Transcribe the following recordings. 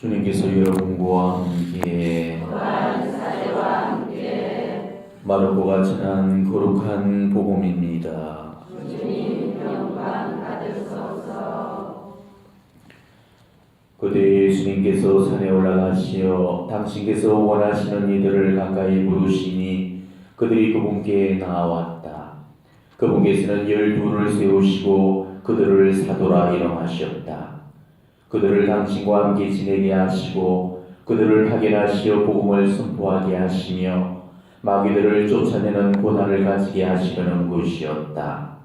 주님께서 여러분과 함께 마르코가 전한 거룩한 복음입니다. 주님 영광 받으소서. 그때 예수님께서 산에 올라가시어 당신께서 원하시는 이들을 가까이 부르시니 그들이 그분께 나아왔다. 그분께서는 12를 세우시고 그들을 사도라 이름하셨다. 그들을 당신과 함께 지내게 하시고 그들을 파견하시어 복음을 선포하게 하시며 마귀들을 쫓아내는 고난을 가지게 하시려는 것이었다.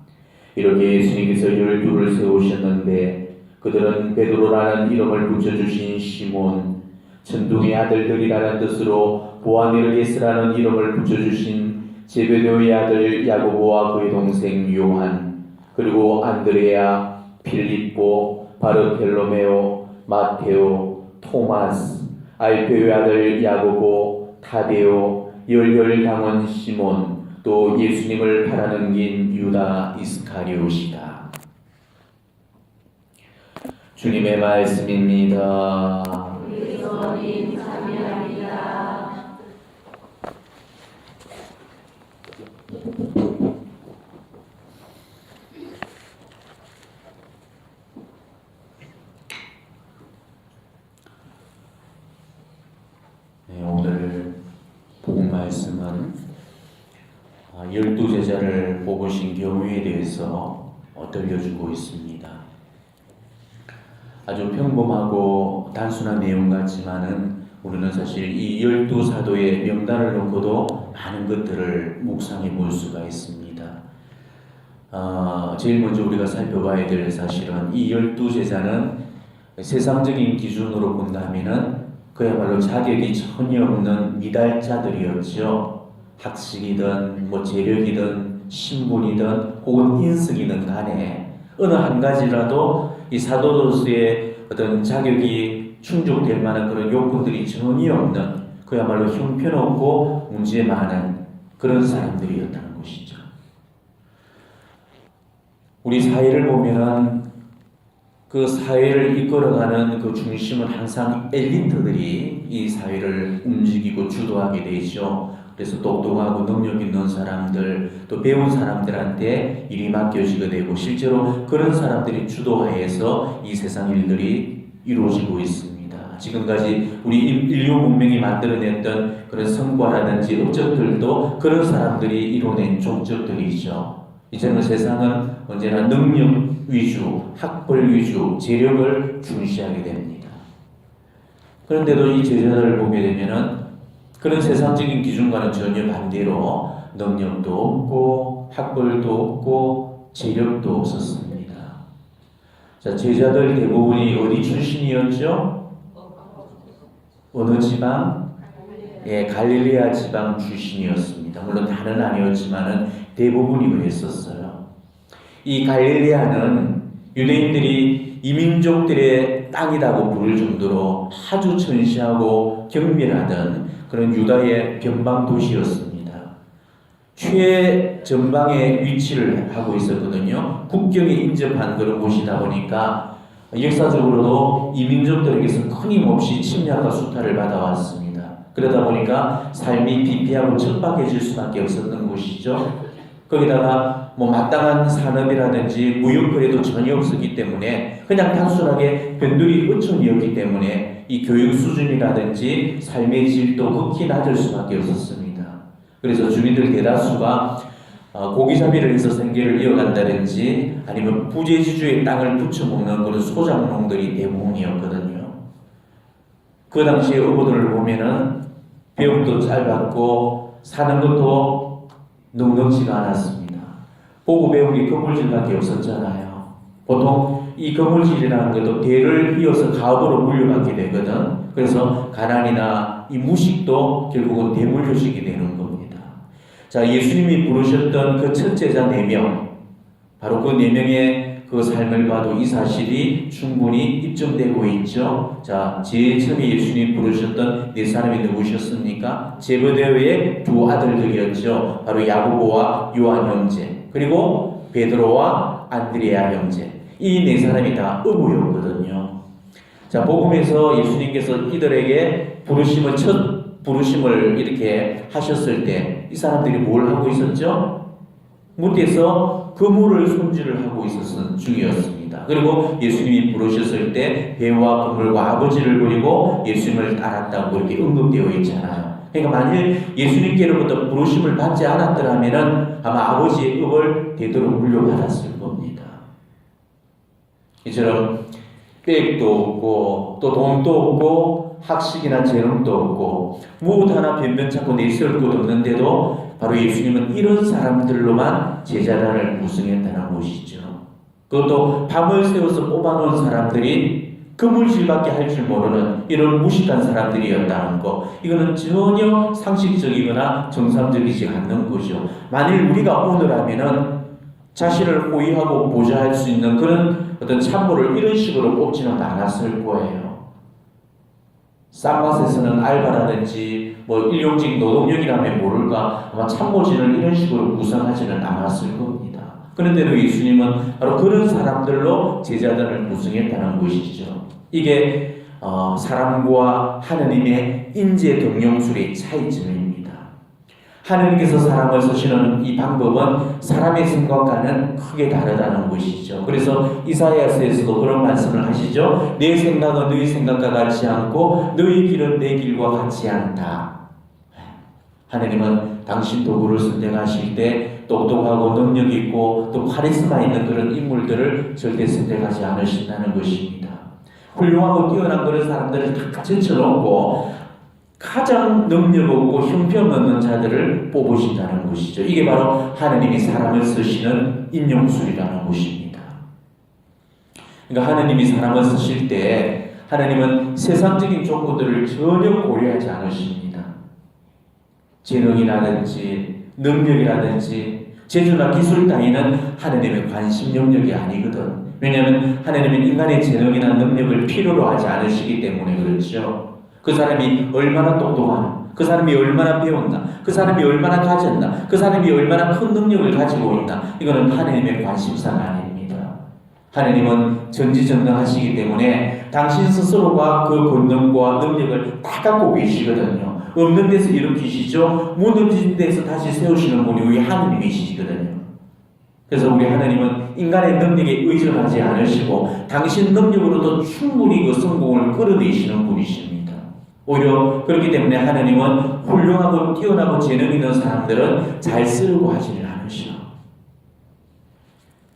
이렇게 예수님께서 12를 세우셨는데 그들은 베드로라는 이름을 붙여주신 시몬, 천둥의 아들들이라는 뜻으로 보아네르게스라는 이름을 붙여주신 제베데오의 아들 야고보와 그의 동생 요한, 그리고 안드레아, 필립보, 바르텔로메오, 마테오, 토마스, 알페오의 아들 야고보, 타데오, 열혈당원 시몬, 또 예수님을 팔아넘긴 유다 이스카리옷이다. 주님의 말씀입니다. 그리스도님 참여합니다. 오늘 복음 말씀은 12제자를 뽑으신 경우에 대해서 들려주고 있습니다. 아주 평범하고 단순한 내용 같지만은 우리는 사실 이 12사도의 명단을 놓고도 많은 것들을 묵상해 볼 수가 있습니다. 제일 먼저 우리가 살펴봐야 될 사실은 이 12제자는 세상적인 기준으로 본다면은 그야말로 자격이 전혀 없는 미달자들이었죠. 학식이든 재력이든 신분이든 혹은 인성이든 간에 어느 한 가지라도 이 사도로서의 어떤 자격이 충족될 만한 그런 요건들이 전혀 없는 그야말로 형편없고 문제 많은 그런 사람들이었다는 것이죠. 우리 사회를 보면은 그 사회를 이끌어가는 그 중심은 항상 엘리트들이 이 사회를 움직이고 주도하게 되죠. 그래서 똑똑하고 능력 있는 사람들, 또 배운 사람들한테 일이 맡겨지게 되고 실제로 그런 사람들이 주도하에서 이 세상 일들이 이루어지고 있습니다. 지금까지 우리 인류 문명이 만들어냈던 그런 성과라든지 업적들도 그런 사람들이 이뤄낸 족적들이죠. 이제는 세상은 언제나 능력 위주, 학벌 위주, 재력을 중시하게 됩니다. 그런데도 이 제자들을 보게 되면은 그런 세상적인 기준과는 전혀 반대로 능력도 없고 학벌도 없고 재력도 없었습니다. 자, 제자들 대부분이 어디 출신이었죠? 어느 지방? 갈릴레아 지방 출신이었습니다. 물론 다는 아니었지만은 대부분이 그랬었어요. 이 갈릴레아는 유대인들이 이민족들의 땅이라고 부를 정도로 아주 천시하고 경밀하던 그런 유다의 변방 도시였습니다. 최전방에 위치를 하고 있었거든요. 국경에 인접한 그런 곳이다 보니까 역사적으로도 이민족들에게서 끊임없이 침략과 수탈을 받아왔습니다. 그러다 보니까 삶이 비피하고 척박해질 수밖에 없었던 곳이죠. 거기다가 마땅한 산업이라든지 무역거래도 전혀 없었기 때문에 그냥 단순하게 변두리 어촌이었기 때문에 이 교육 수준이라든지 삶의 질도 극히 낮을 수밖에 없었습니다. 그래서 주민들 대다수가 고기잡이를 해서 생계를 이어간다든지 아니면 부재지주의 땅을 부쳐먹는 그런 소작농들이 대부분이었거든요. 그 당시의 어부들을 보면은 배움도 짧았고 사는 것도 넉넉지가 않았습니다. 보고 배운 게 건물질밖에 없었잖아요. 보통 이 건물질이라는 것도 대를 이어서 가업으로 물려받게 되거든. 그래서 가난이나 이 무식도 결국은 대물류식이 되는 겁니다. 자, 예수님이 부르셨던 그 첫 제자 4명, 바로 그 4명의 그 삶을 봐도 이 사실이 충분히 입증되고 있죠. 자, 제일 처음에 예수님이 부르셨던 4사람이 누구셨습니까? 제베데오의 2 아들들이었죠. 바로 야고보와 요한 형제, 그리고 베드로와 안드레아 형제. 이 4사람이 다 어부였거든요. 자, 복음에서 예수님께서 이들에게 첫 부르심을 이렇게 하셨을 때 이 사람들이 뭘 하고 있었죠? 무대에서 그물을 손질을 하고 있었던 중이었습니다. 그리고 예수님이 부르셨을 때 배와 그물과 아버지를 버리고 예수님을 따랐다고 이렇게 언급되어 있잖아요. 그러니까 만일 예수님께로부터 부르심을 받지 않았더라면 아마 아버지의 읍을 되도록 물려받았을 겁니다. 이처럼 백도 없고 또 돈도 없고 학식이나 재능도 없고 무엇 하나 변변찮고 내세울 것 없는데도 바로 예수님은 이런 사람들로만 제자단을 구성했다는 것이죠. 그것도 밤을 새워서 뽑아놓은 사람들이 그물질밖에 할 줄 모르는 이런 무식한 사람들이었다는 거, 이거는 전혀 상식적이거나 정상적이지 않는 거죠. 만일 우리가 오늘하면은 자신을 호위하고 보좌할 수 있는 그런 어떤 참모를 이런 식으로 뽑지는 않았을 거예요. 싼맛에서는 알바라든지 일용직 노동력이라면 모를까 아마 참모진을 이런 식으로 구성하지는 않았을 겁니다. 그런데도 예수님은 바로 그런 사람들로 제자단을 구성했다는 것이죠. 이게 사람과 하느님의 인재 등용술의 차이점입니다. 하느님께서 사람을 쓰시는 이 방법은 사람의 생각과는 크게 다르다는 것이죠. 그래서 이사야서에서도 그런 말씀을 하시죠. 내 생각은 너희 생각과 같지 않고 너희 길은 내 길과 같지 않다. 하느님은 당신 도구를 선택하실 때 똑똑하고 능력 있고 또 카리스마 있는 그런 인물들을 절대 선택하지 않으신다는 것입니다. 훌륭하고 뛰어난 그런 사람들을 다 제쳐놓고 가장 능력 없고 형편없는 자들을 뽑으신다는 것이죠. 이게 바로 하느님이 사람을 쓰시는 인용술이라는 것입니다. 그러니까 하느님이 사람을 쓰실 때 하느님은 세상적인 조건들을 전혀 고려하지 않으십니다. 재능이라든지 능력이라든지 재주나 기술 따위는 하느님의 관심 영역이 아니거든. 왜냐하면 하느님은 인간의 재능이나 능력을 필요로 하지 않으시기 때문에 그렇죠. 그 사람이 얼마나 똑똑하나, 그 사람이 얼마나 배웠나, 그 사람이 얼마나 가졌나, 그 사람이 얼마나 큰 능력을 가지고 있나, 이거는 하느님의 관심사가 아닙니다. 하느님은 전지전능하시기 때문에 당신 스스로가 그 권능과 능력을 다 갖고 계시거든요. 없는 데서 일으키시죠. 무너진 데서 다시 세우시는 분이 우리 하느님이시거든요. 그래서 우리 하나님은 인간의 능력에 의존하지 않으시고 당신 능력으로도 충분히 그 성공을 끌어내시는 분이십니다. 오히려 그렇기 때문에 하나님은 훌륭하고 뛰어나고 재능 있는 사람들은 잘 쓰려고 하지는 않으셔.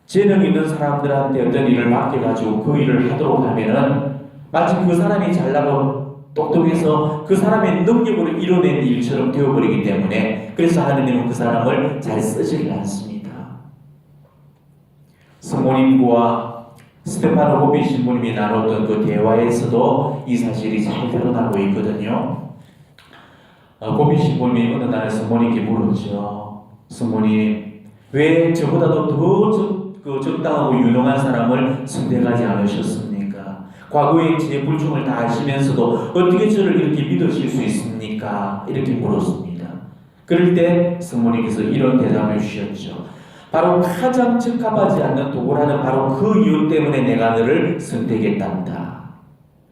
재능 있는 사람들한테 어떤 일을 맡겨가지고 그 일을 하도록 하면은 마치 그 사람이 잘나고 똑똑해서 그 사람의 능력으로 이뤄낸 일처럼 되어버리기 때문에 그래서 하나님은 그 사람을 잘 쓰지를 않습니다. 성모님과 스테파노 호비 신부님이 나눴던 그 대화에서도 이 사실이 잘 드러나고 있거든요. 호비 신부님이 어느 날 성모님께 물었죠. 성모님, 왜 저보다도 더 적당하고 유능한 사람을 선택하지 않으셨습니까? 과거에 제 불충을 다 아시면서도 어떻게 저를 이렇게 믿으실 수 있습니까? 이렇게 물었습니다. 그럴 때 성모님께서 이런 대답을 주셨죠. 바로 가장 적합하지 않는 도구라는 바로 그 이유 때문에 내가 너를 선택했단다.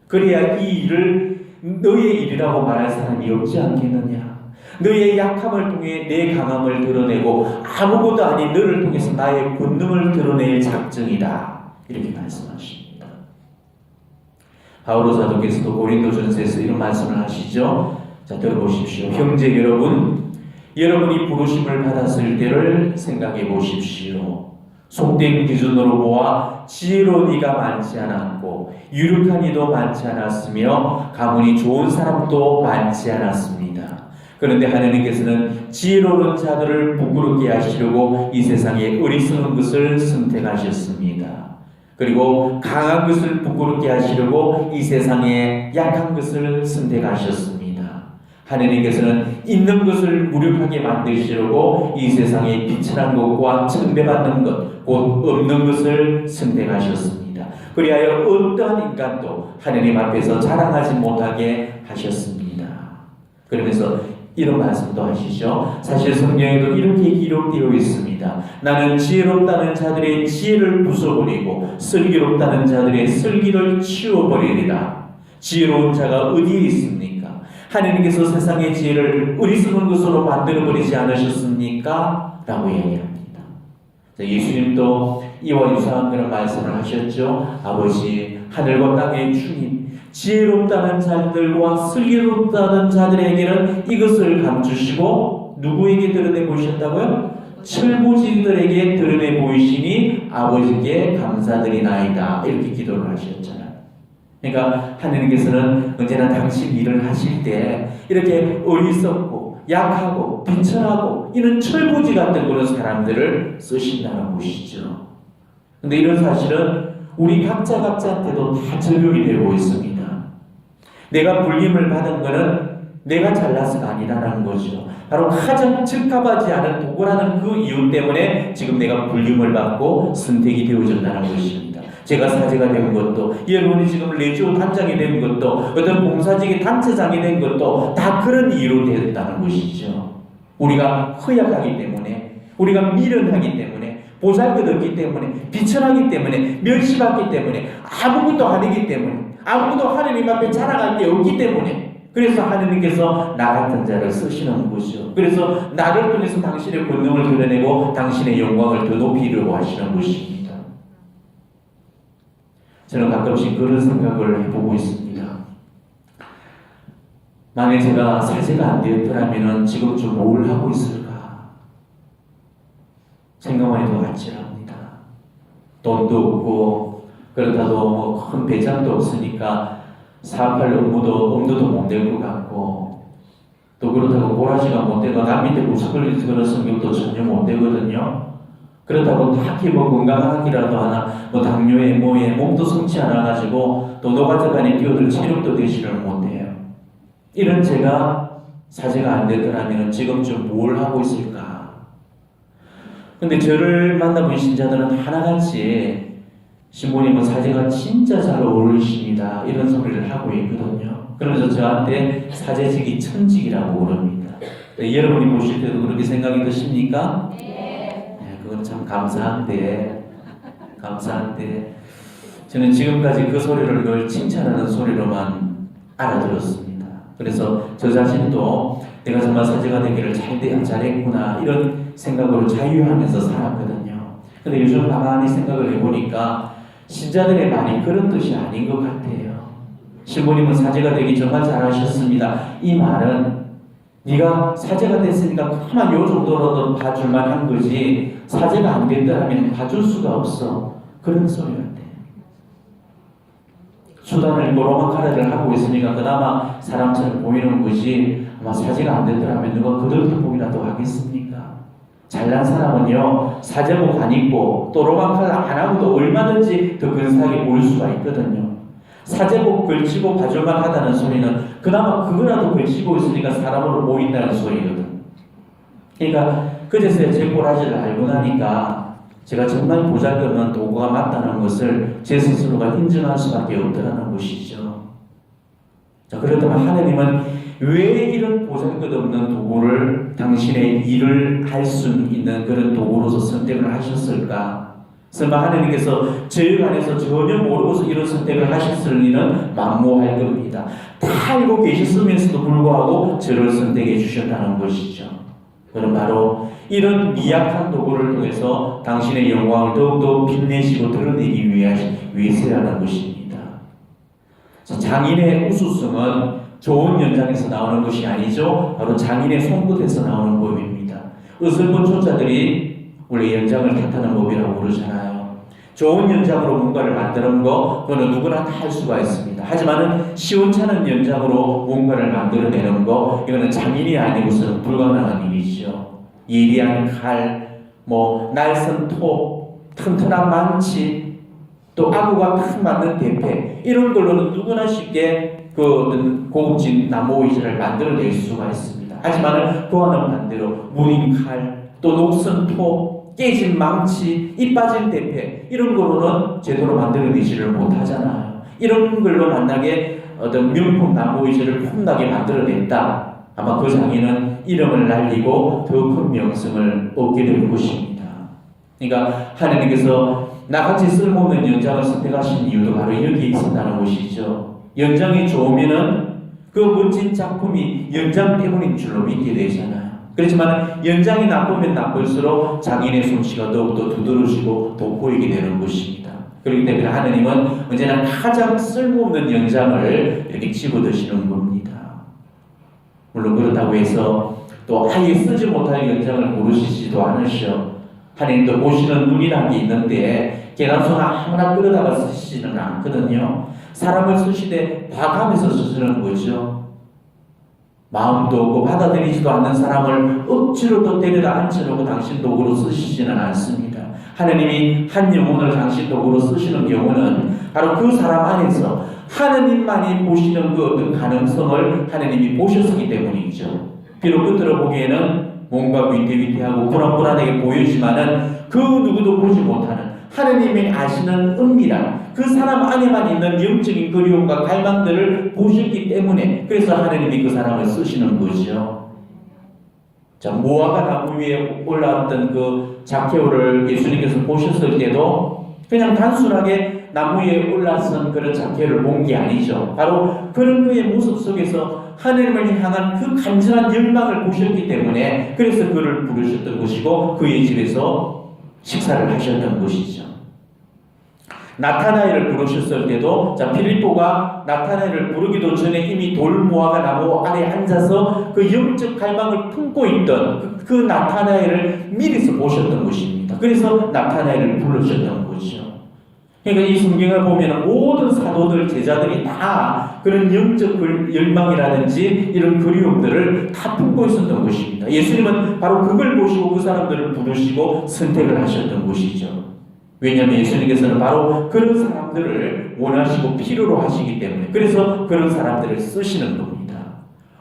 그래야 이 일을 너의 일이라고 말할 사람이 없지 않겠느냐. 너의 약함을 통해 내 강함을 드러내고 아무것도 아닌 너를 통해서 나의 권능을 드러낼 작정이다. 이렇게 말씀하십니다. 바오로 사도께서도 고린도전서에서 이런 말씀을 하시죠. 자, 들어보십시오. 형제 여러분, 여러분이 부르심을 받았을 때를 생각해 보십시오. 속된 기준으로 보아 지혜로운 이가 많지 않았고 유력한 이도 많지 않았으며 가문이 좋은 사람도 많지 않았습니다. 그런데 하나님께서는 지혜로운 자들을 부끄럽게 하시려고 이 세상에 어리석은 것을 선택하셨습니다. 그리고 강한 것을 부끄럽게 하시려고 이 세상에 약한 것을 선택하셨습니다. 하나님께서는 있는 것을 무력하게 만드시려고 이 세상에 비천한 것과 천대받는 것, 곧 없는 것을 선택하셨습니다. 그리하여 어떠한 인간도 하나님 앞에서 자랑하지 못하게 하셨습니다. 그러면서 이런 말씀도 하시죠. 사실 성경에도 이렇게 기록되어 있습니다. 나는 지혜롭다는 자들의 지혜를 부숴버리고 슬기롭다는 자들의 슬기를 치워버리리라. 지혜로운 자가 어디에 있습니까? 하나님께서 세상의 지혜를 어리석은 것으로 만들어버리지 않으셨습니까? 라고 이야기합니다. 예수님도 이와 유사한 그런 말씀을 하셨죠. 아버지, 하늘과 땅의 주님, 지혜롭다는 자들과 슬기롭다는 자들에게는 이것을 감추시고 누구에게 드러내 보이셨다고요? 철부지들에게 드러내 보이시니 아버지께 감사드리나이다. 이렇게 기도를 하셨잖아요. 그러니까 하느님께서는 언제나 당신 일을 하실 때 이렇게 어리석고 약하고 비천하고 이런 철부지 같은 그런 사람들을 쓰신다는 것이죠. 근데 이런 사실은 우리 각자한테도 다 적용이 되고 있습니다. 내가 불림을 받은 것은 내가 잘나서가 아니라는 거죠. 바로 가장 적합하지 않은 도구라는 그 이유 때문에 지금 내가 불림을 받고 선택이 되어졌다는 것입니다. 제가 사제가 된 것도, 여러분이 지금 레지오 단장이 된 것도, 어떤 봉사직의 단체장이 된 것도 다 그런 이유로 되었다는 것이죠. 우리가 허약하기 때문에, 우리가 미련하기 때문에, 보잘것없기 때문에, 비천하기 때문에, 멸시받기 때문에, 아무것도 아니기 때문에, 아무것도 하느님 앞에 자랑할 게 없기 때문에, 그래서 하느님께서 나 같은 자를 쓰시는 것이죠. 그래서 나를 통해서 당신의 권능을 드러내고 당신의 영광을 더 높이려고 하시는 것입니다. 저는 가끔씩 그런 생각을 해보고 있습니다. 만약 제가 사제가 안 되었더라면 지금쯤 뭘 하고 있을까? 생각만 해도 아찔합니다. 돈도 없고 그렇다도 큰 배짱도 없으니까 사업할 업무도 못 될 것 같고, 또 그렇다고 꼬라지가 못 되고 남 밑에 구석을 그런 성격도 전혀 못 되거든요. 그렇다고 딱히 건강하기라도 하나, 당뇨에 뭐에 몸도 성치 않아가지고 또 노가다간에 뛰어들 체력도 되지를 못해요. 이런 제가 사제가 안 되더라면 지금쯤 뭘 하고 있을까? 근데 저를 만나본 신자들은 하나같이 신부님은 사제가 진짜 잘 어울리십니다. 이런 소리를 하고 있거든요. 그러면서 저한테 사제직이 천직이라고 그럽니다. 여러분이 보실 때도 그렇게 생각이 드십니까? 네. 그건 참 감사한데 저는 지금까지 그 소리를 늘 칭찬하는 소리로만 알아들었습니다. 그래서 저 자신도 내가 정말 사제가 되기를 잘했구나 이런 생각으로 자유하면서 살았거든요. 근데 요즘 가만히 생각을 해보니까 신자들의 말이 그런 뜻이 아닌 것 같아요. 신부님은 사제가 되기 정말 잘하셨습니다. 이 말은 네가 사제가 됐으니까 그만 요 정도로도 봐줄만 한 거지 사제가 안 됐더라면 봐줄 수가 없어. 그런 소리 같아요. 수단을 로마 카레를 하고 있으니까 그나마 사람처럼 보이는 것이 아마 사제가 안 됐더라면 누가 그들보기라도 하겠습니까? 잘난 사람은요 사제복 안 입고 또 로마 칼라 안 하고도 얼마든지 더 근사하게 보일 수가 있거든요. 사제복 걸치고 봐줄만 하다는 소리는 그나마 그거라도 걸치고 있으니까 사람으로 보인다는 소리거든. 그러니까 그제서야 제 꼬라지를 알고 나니까 제가 정말 보잘것없는 도구가 맞다는 것을 제 스스로가 인정할 수밖에 없더라는 것이죠. 자, 그렇다면 하느님은 왜 이런 보잘것없는 도구를 당신의 일을 할 수 있는 그런 도구로서 선택을 하셨을까? 설마 하느님께서 저희 안에서 전혀 모르고서 이런 선택을 하셨을 리는 만무할 겁니다. 다 알고 계셨으면서도 불구하고 저를 선택해 주셨다는 것이죠. 그럼 바로 이런 미약한 도구를 통해서 당신의 영광을 더욱더 빛내시고 드러내기 위해서라는 것입니다. 장인의 우수성은 좋은 연장에서 나오는 것이 아니죠. 바로 장인의 손끝에서 나오는 법입니다. 어설픈 초자들이 원래 연장을 탓하는 법이라고 그러잖아요. 좋은 연장으로 뭔가를 만드는 거 그거는 누구나 다 할 수가 있습니다. 하지만 시원찮은 연장으로 뭔가를 만들어내는 거 이거는 장인이 아니고서는 불가능한 일이죠. 예리한 칼, 날선 톱, 튼튼한 망치, 또 아구가 탁 맞는 대패 이런 걸로는 누구나 쉽게 그 고급진 나무 의자를 만들어낼 수가 있습니다. 하지만 그와는 반대로 무린 칼, 또 녹슨 톱, 깨진 망치, 이 빠진 대패 이런 걸로는 제대로 만들어내지를 못하잖아요. 이런 걸로 만약에 어떤 명품 나무 의자를 폼나게 만들어냈다. 아마 그 장인은 이름을 날리고 더 큰 명성을 얻게 될 것입니다. 그러니까 하나님께서 나같이 쓸모없는 연장을 선택하신 이유도 바로 여기에 있었다는 것이죠. 연장이 좋으면은 그 멋진 작품이 연장 때문인 줄로 믿게 되잖아요. 그렇지만 연장이 나쁘면 나쁠수록 장인의 솜씨가 더욱더 두드러지고 돋보이게 되는 것입니다. 그렇기 때문에 하나님은 언제나 가장 쓸모없는 연장을 이렇게 집어드시는 겁니다. 물론 그렇다고 해서 또 아예 쓰지 못할 연장을 고르시지도 않으셔. 하나님도 보시는 눈이라는 게 있는데 계란손 아무나 끌어다가 쓰시지는 않거든요. 사람을 쓰시되 봐가면서 쓰시는 거죠. 마음도 없고 받아들이지도 않는 사람을 억지로 또 데려다 앉혀놓고 당신 도구로 쓰시지는 않습니다. 하나님이 한 영혼을 당신 도구로 쓰시는 경우는 바로 그 사람 안에서 하나님만이 보시는 그 어떤 가능성을 하나님이 보셨기 때문이죠. 비록 겉으로 보기에는 뭔가 위태위태하고 불안불안하게 보이지만은 그 누구도 보지 못하는 하나님이 아시는 은밀한 그 사람 안에만 있는 영적인 그리움과 갈망들을 보셨기 때문에 그래서 하나님이 그 사람을 쓰시는 거죠. 자, 무화과 나무 위에 올라왔던 그 자케오를 예수님께서 보셨을 때도 그냥 단순하게 나무 위에 올라선 그런 자케오를 본 게 아니죠. 바로 그런 그의 모습 속에서 하나님을 향한 그 간절한 열망을 보셨기 때문에 그래서 그를 부르셨던 것이고 그의 집에서 식사를 하셨던 것이죠. 나타나엘을 부르셨을 때도 자 필립보가 나타나엘을 부르기도 전에 이미 돌무화과 나무 아래 앉아서 그 영적 갈망을 품고 있던 그 나타나엘을 미리서 보셨던 것입니다. 그래서 나타나엘을 부르셨던 거죠. 그러니까 이 성경을 보면 모든 사도들 제자들이 다 그런 영적 열망이라든지 이런 그리움들을 다 품고 있었던 것입니다. 예수님은 바로 그걸 보시고 그 사람들을 부르시고 선택을 하셨던 것이죠. 왜냐하면 예수님께서는 바로 그런 사람들을 원하시고 필요로 하시기 때문에 그래서 그런 사람들을 쓰시는 겁니다.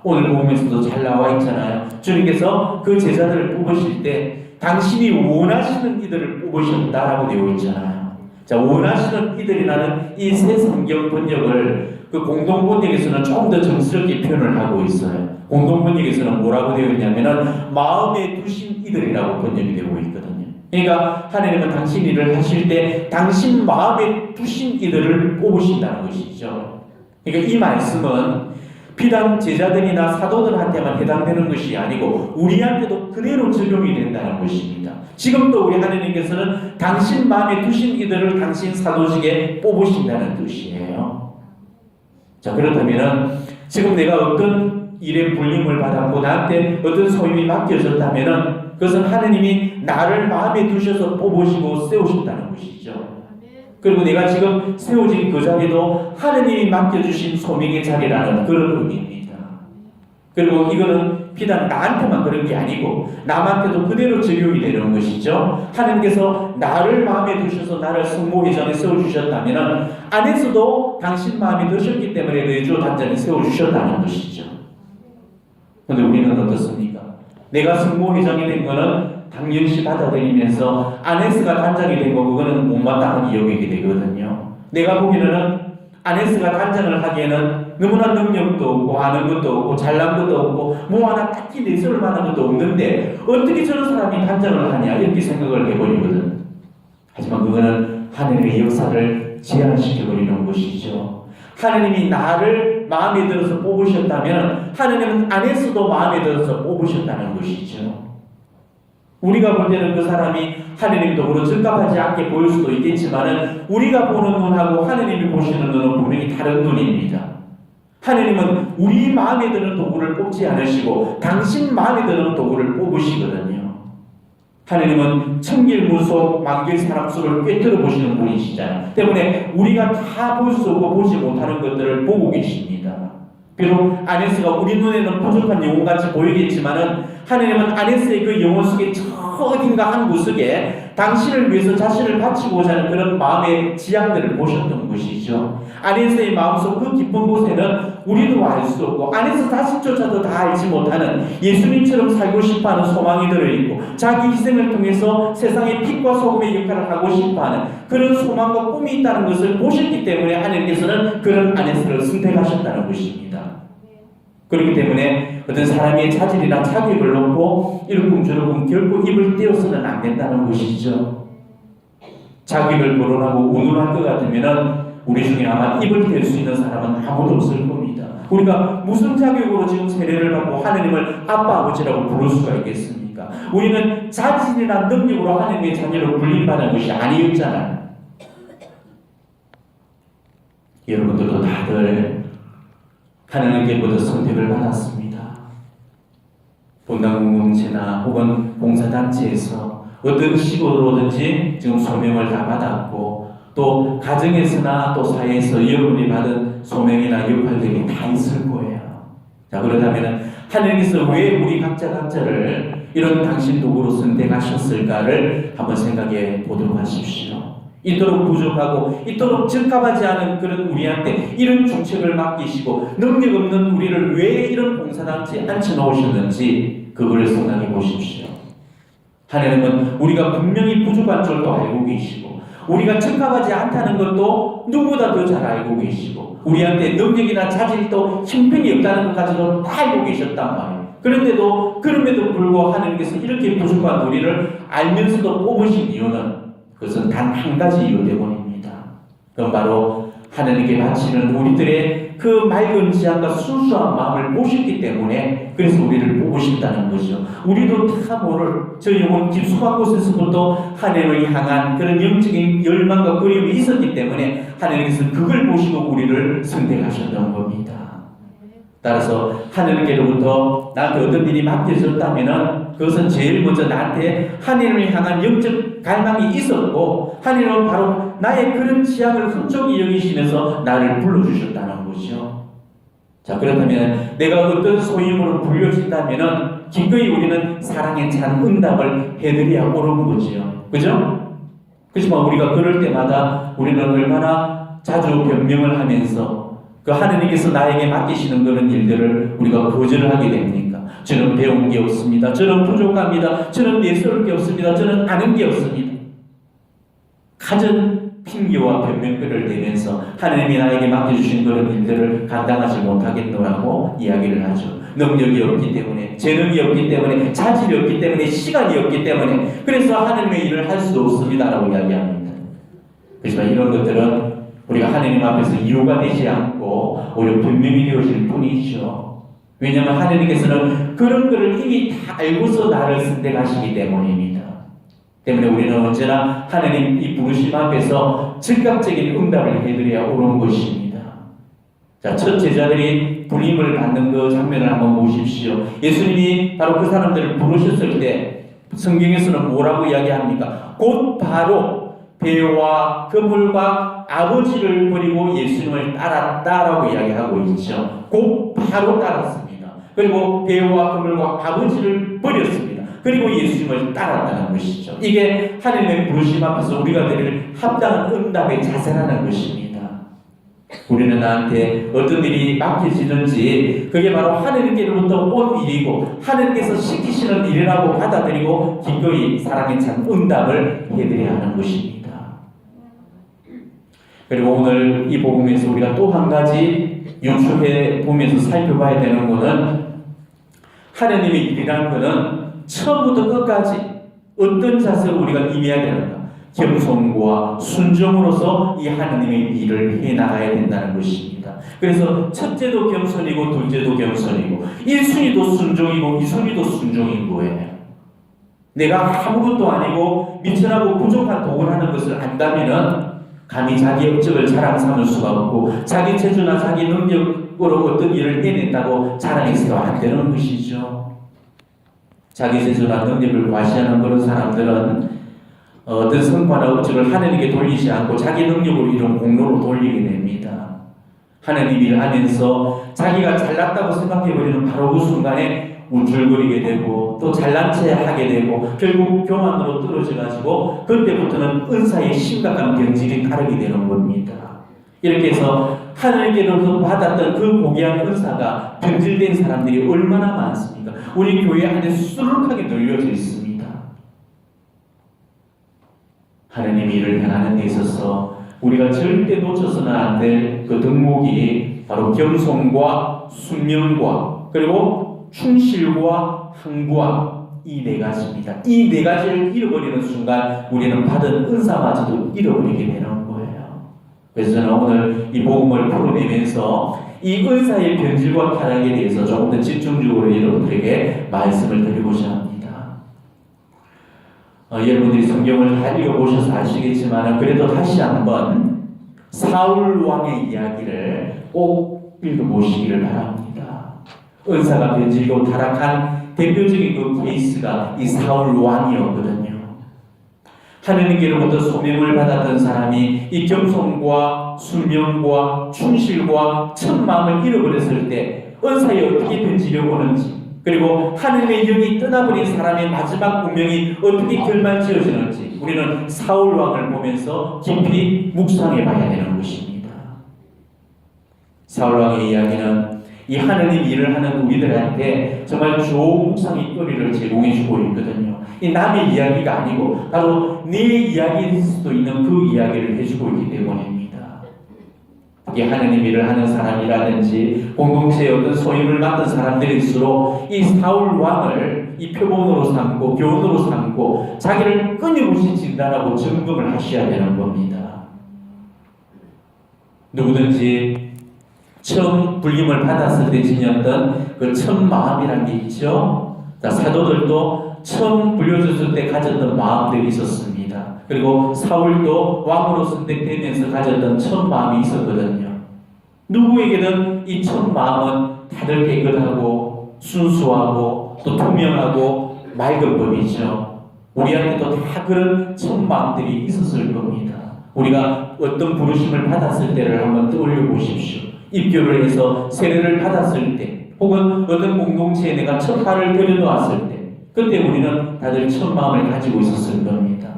오늘 복음에서도 잘 나와 있잖아요. 주님께서 그 제자들을 뽑으실 때 당신이 원하시는 이들을 뽑으셨다라고 되어 있잖아요. 자, 원하시는 이들이라는 이 새 성경 번역을 그 공동 번역에서는 조금 더 정스럽게 표현을 하고 있어요. 공동 번역에서는 뭐라고 되어 있냐면은 마음에 두신 이들이라고 번역이 되고 있거든요. 그러니까 하나님은 당신 일을 하실 때 당신 마음에 두신 이들을 뽑으신다는 것이죠. 그러니까 이 말씀은 비단 제자들이나 사도들한테만 해당되는 것이 아니고 우리한테도 그대로 적용이 된다는 것입니다. 지금도 우리 하나님께서는 당신 마음에 두신 이들을 당신 사도직에 뽑으신다는 뜻이에요. 자, 그렇다면 지금 내가 어떤 일에 불림을 받았고 나한테 어떤 소임이 맡겨졌다면 그것은 하나님이 나를 마음에 두셔서 뽑으시고 세우신다는 것이죠. 그리고 내가 지금 세워진 그 자리도 하나님이 맡겨주신 소명의 자리라는 그런 의미입니다. 그리고 이거는 비단 나한테만 그런 게 아니고 남한테도 그대로 적용이 되는 것이죠. 하나님께서 나를 마음에 두셔서 나를 성모회장에 세워주셨다면 안에서도 당신 마음에 두셨기 때문에 내주 단장에 세워주셨다는 것이죠. 그런데 우리는 어떻습니까? 내가 성모회장이 된 거는 당연시 받아들이면서 아네스가 단장이 된 거 그거는 못마땅하게 여기게 되거든요. 내가 보기에는 아네스가 단장을 하기에는 너무나 능력도 없고 아는 것도 없고 잘난 것도 없고 뭐 하나 딱히 내세울 만한 것도 없는데 어떻게 저런 사람이 단장을 하냐 이렇게 생각을 해버리거든. 하지만 그거는 하나님의 역사를 제한시켜버리는 것이죠. 하나님이 나를 마음에 들어서 뽑으셨다면 하나님은 안에서도 마음에 들어서 뽑으셨다는 것이죠. 우리가 볼 때는 그 사람이 하나님 도구로 적합하지 않게 보일 수도 있겠지만 우리가 보는 눈하고 하나님이 보시는 눈은 분명히 다른 눈입니다. 하나님은 우리 마음에 드는 도구를 뽑지 않으시고 당신 마음에 드는 도구를 뽑으시거든요. 하나님은 천길무속 만길 사람 수를 꿰뚫어 보시는 분이시잖아요. 때문에 우리가 다 볼 수 없고 보지 못하는 것들을 보고 계십니다. 비록 아네스가 우리 눈에는 부족한 영혼같이 보이겠지만은 하나님은 아네스의 그 영혼 속에 저 어딘가 한 구석에 당신을 위해서 자신을 바치고자 하는 그런 마음의 지향들을 보셨던 것이죠. 아네스의 마음속 그 깊은 곳에는 우리도 알 수 없고 아네스 자신조차도 다 알지 못하는 예수님처럼 살고 싶어하는 소망이 들어있고 자기 희생을 통해서 세상의 빛과 소금의 역할을 하고 싶어하는 그런 소망과 꿈이 있다는 것을 보셨기 때문에 하나님께서는 그런 아네스를 선택하셨다는 것입니다. 그렇기 때문에 어떤 사람의 자질이나 자격을 놓고 이런 꿈 저런 꿈 결코 입을 떼어서는 안 된다는 것이죠. 자격을 거론하고 운운할 것 같으면 우리 중에 아마 입을 뗄 수 있는 사람은 아무도 없을 겁니다. 우리가 무슨 자격으로 지금 세례를 받고 하느님을 아빠 아버지라고 부를 수가 있겠습니까? 우리는 자질이나 능력으로 하느님의 자녀로 불림받은 것이 아니었잖아요. 여러분들도 다들 하나님께로부터 선택을 받았습니다. 본당공동체나 혹은 봉사단체에서 어떤 식으로든지 지금 소명을 다 받았고 또 가정에서나 또 사회에서 여러분이 받은 소명이나 역할들이 다 있을 거예요. 자, 그렇다면 하나님께서 왜 우리 각자를 이런 당신 도구로 선택하셨을까를 한번 생각해 보도록 하십시오. 이토록 부족하고 이토록 적합하지 않은 그런 우리한테 이런 중책을 맡기시고 능력 없는 우리를 왜 이런 봉사단체에 앉혀놓으셨는지 그거를 생각해 보십시오. 하나님은 우리가 분명히 부족한 줄도 알고 계시고 우리가 적합하지 않다는 것도 누구보다 더 잘 알고 계시고 우리한테 능력이나 자질도 형편이 없다는 것까지도 다 알고 계셨단 말이에요. 그런데도 그럼에도 불구하고 하나님께서 이렇게 부족한 우리를 알면서도 뽑으신 이유는 그것은 단 한 가지 이유 때문입니다. 그건 바로 하나님께 바치는 우리들의 그 맑은 지향과 순수한 마음을 보셨기 때문에 그래서 우리를 뽑으신다는 거죠. 우리도 다 모를 저 영혼 깊숙한 곳에서부터 하나님을 향한 그런 영적인 열망과 그리움이 있었기 때문에 하나님께서 그걸 보시고 우리를 선택하셨던 겁니다. 따라서 하나님께로부터 나한테 어떤 일이 맡겨졌다면 그것은 제일 먼저 나한테 하나님을 향한 영적 갈망이 있었고 하나님은 바로 나의 그런 취향을 흡족히 여기시면서 나를 불러주셨다는 거죠. 자, 그렇다면 내가 어떤 소임으로 불려진다면 기꺼이 우리는 사랑에 찬 응답을 해드려야 옳은 거지요. 그죠? 그렇지만 우리가 그럴 때마다 우리는 얼마나 자주 변명을 하면서 그 하느님께서 나에게 맡기시는 그런 일들을 우리가 거절을 하게 됩니까? 저는 배운 게 없습니다. 저는 부족합니다. 저는 내세울 게 없습니다. 저는 아는 게 없습니다. 가진 핑계와 변명들을 대면서 하느님이 나에게 맡겨주신 그런 일들을 감당하지 못하겠노라고 이야기를 하죠. 능력이 없기 때문에, 재능이 없기 때문에, 자질이 없기 때문에, 시간이 없기 때문에 그래서 하느님의 일을 할 수 없습니다라고 이야기합니다. 그렇지만 이런 것들은 우리가 하느님 앞에서 이유가 되지 않고 오히려 변명이 되어질 뿐이죠. 왜냐하면 하느님께서는 그런 것을 이미 다 알고서 나를 선택하시기 때문입니다. 때문에 우리는 언제나 하느님 이 부르심 앞에서 즉각적인 응답을 해드려야 옳은 것입니다. 자, 첫 제자들이 불림을 받는 그 장면을 한번 보십시오. 예수님이 바로 그 사람들을 부르셨을 때 성경에서는 뭐라고 이야기합니까? 곧 바로 배와 그물과 아버지를 버리고 예수님을 따랐다라고 이야기하고 있죠. 곧 바로 따랐습니다. 그리고 배와 그물과 아버지를 버렸습니다. 그리고 예수님을 따랐다는 것이죠. 이게 하나님의 부르심 앞에서 우리가 드릴 합당한 응답의 자세라는 것입니다. 우리는 나한테 어떤 일이 맡겨지는지 그게 바로 하나님께로부터 온 일이고 하나님께서 시키시는 일이라고 받아들이고 기꺼이 사랑에 찬 응답을 해드려야 하는 것입니다. 그리고 오늘 이 복음에서 우리가 또 한 가지 유추해 보면서 살펴봐야 되는 것은 하나님의 일이라는 것은 처음부터 끝까지 어떤 자세로 우리가 임해야 되는가? 겸손과 순종으로서 이 하나님의 일을 해나가야 된다는 것입니다. 그래서 첫째도 겸손이고 둘째도 겸손이고 1순위도 순종이고 2순위도 순종인 거예요. 내가 아무것도 아니고 미천하고 부족한 도구를 하는 것을 안다면은 감히 자기 업적을 자랑 삼을 수가 없고 자기 재주나 자기 능력으로 어떤 일을 해낸다고 자랑해서도 안 되는 것이죠. 자기 재주나 능력을 과시하는 그런 사람들은 어떤 성과나 업적을 하나님께 돌리지 않고 자기 능력으로 이런 공로로 돌리게 됩니다. 하나님 일을 하면서 자기가 잘났다고 생각해버리는 바로 그 순간에 우쭐거리게 되고 또 잘난 체 하게 되고 결국 교만으로 떨어져가지고 그때부터는 은사의 심각한 병질이 따르게 되는 겁니다. 이렇게 해서 하나님께로부터 받았던 그 고귀한 은사가 변질된 사람들이 얼마나 많습니까? 우리 교회 안에 수두룩하게 널려져 있습니다. 하나님의 일을 행하는 데 있어서 우리가 절대 놓쳐서는 안 될 그 덕목이 바로 겸손과 순명과 그리고 충실과 항구함, 이 네 가지입니다. 이 네 가지를 잃어버리는 순간 우리는 받은 은사마저도 잃어버리게 되는 거예요. 그래서 저는 오늘 이 복음을 풀어내면서 이 은사의 변질과 타락에 대해서 조금 더 집중적으로 여러분들에게 말씀을 드리고자 합니다. 여러분들이 성경을 다 읽어보셔서 아시겠지만 그래도 다시 한번 사울 왕의 이야기를 꼭 읽어보시기를 바랍니다. 은사가 변질고 타락한 대표적인 그 케이스가 이 사울 왕이었거든요. 하느님께로부터 소명을 받았던 사람이 이 겸손과 순명과 충실과 첫 마음을 잃어버렸을 때 은사에 어떻게 변지려고 하는지, 그리고 하느님의 영이 떠나버린 사람의 마지막 운명이 어떻게 결말지어지는지 우리는 사울 왕을 보면서 깊이 묵상해 봐야 되는 것입니다. 사울 왕의 이야기는 이 하느님 일을 하는 우리들한테 정말 좋은 묵상의 거리를 제공해 주고 있거든요. 이 남의 이야기가 아니고 바로 내 이야기일 수도 있는 그 이야기를 해주고 있기 때문입니다. 이게 하느님 일을 하는 사람이라든지 공동체의 어떤 소임을 맡은 사람들일수록 이 사울 왕을 이 표본으로 삼고 교훈으로 삼고 자기를 끊임없이 진단하고 점검을 하셔야 되는 겁니다. 누구든지 처음 불림을 받았을 때 지녔던 그 첫 마음이란 게 있죠. 자, 사도들도 처음 불려졌을 때 가졌던 마음들이 있었습니다. 그리고 사울도 왕으로 선택되면서 가졌던 첫 마음이 있었거든요. 누구에게든 이 첫 마음은 다들 깨끗하고 순수하고 또 투명하고 맑은 법이죠. 우리한테도 다 그런 첫 마음들이 있었을 겁니다. 우리가 어떤 부르심을 받았을 때를 한번 떠올려 보십시오. 입교를 해서 세례를 받았을 때, 혹은 어떤 공동체에 내가 첫 발을 들여놓았을 때, 그때 우리는 다들 첫 마음을 가지고 있었을 겁니다.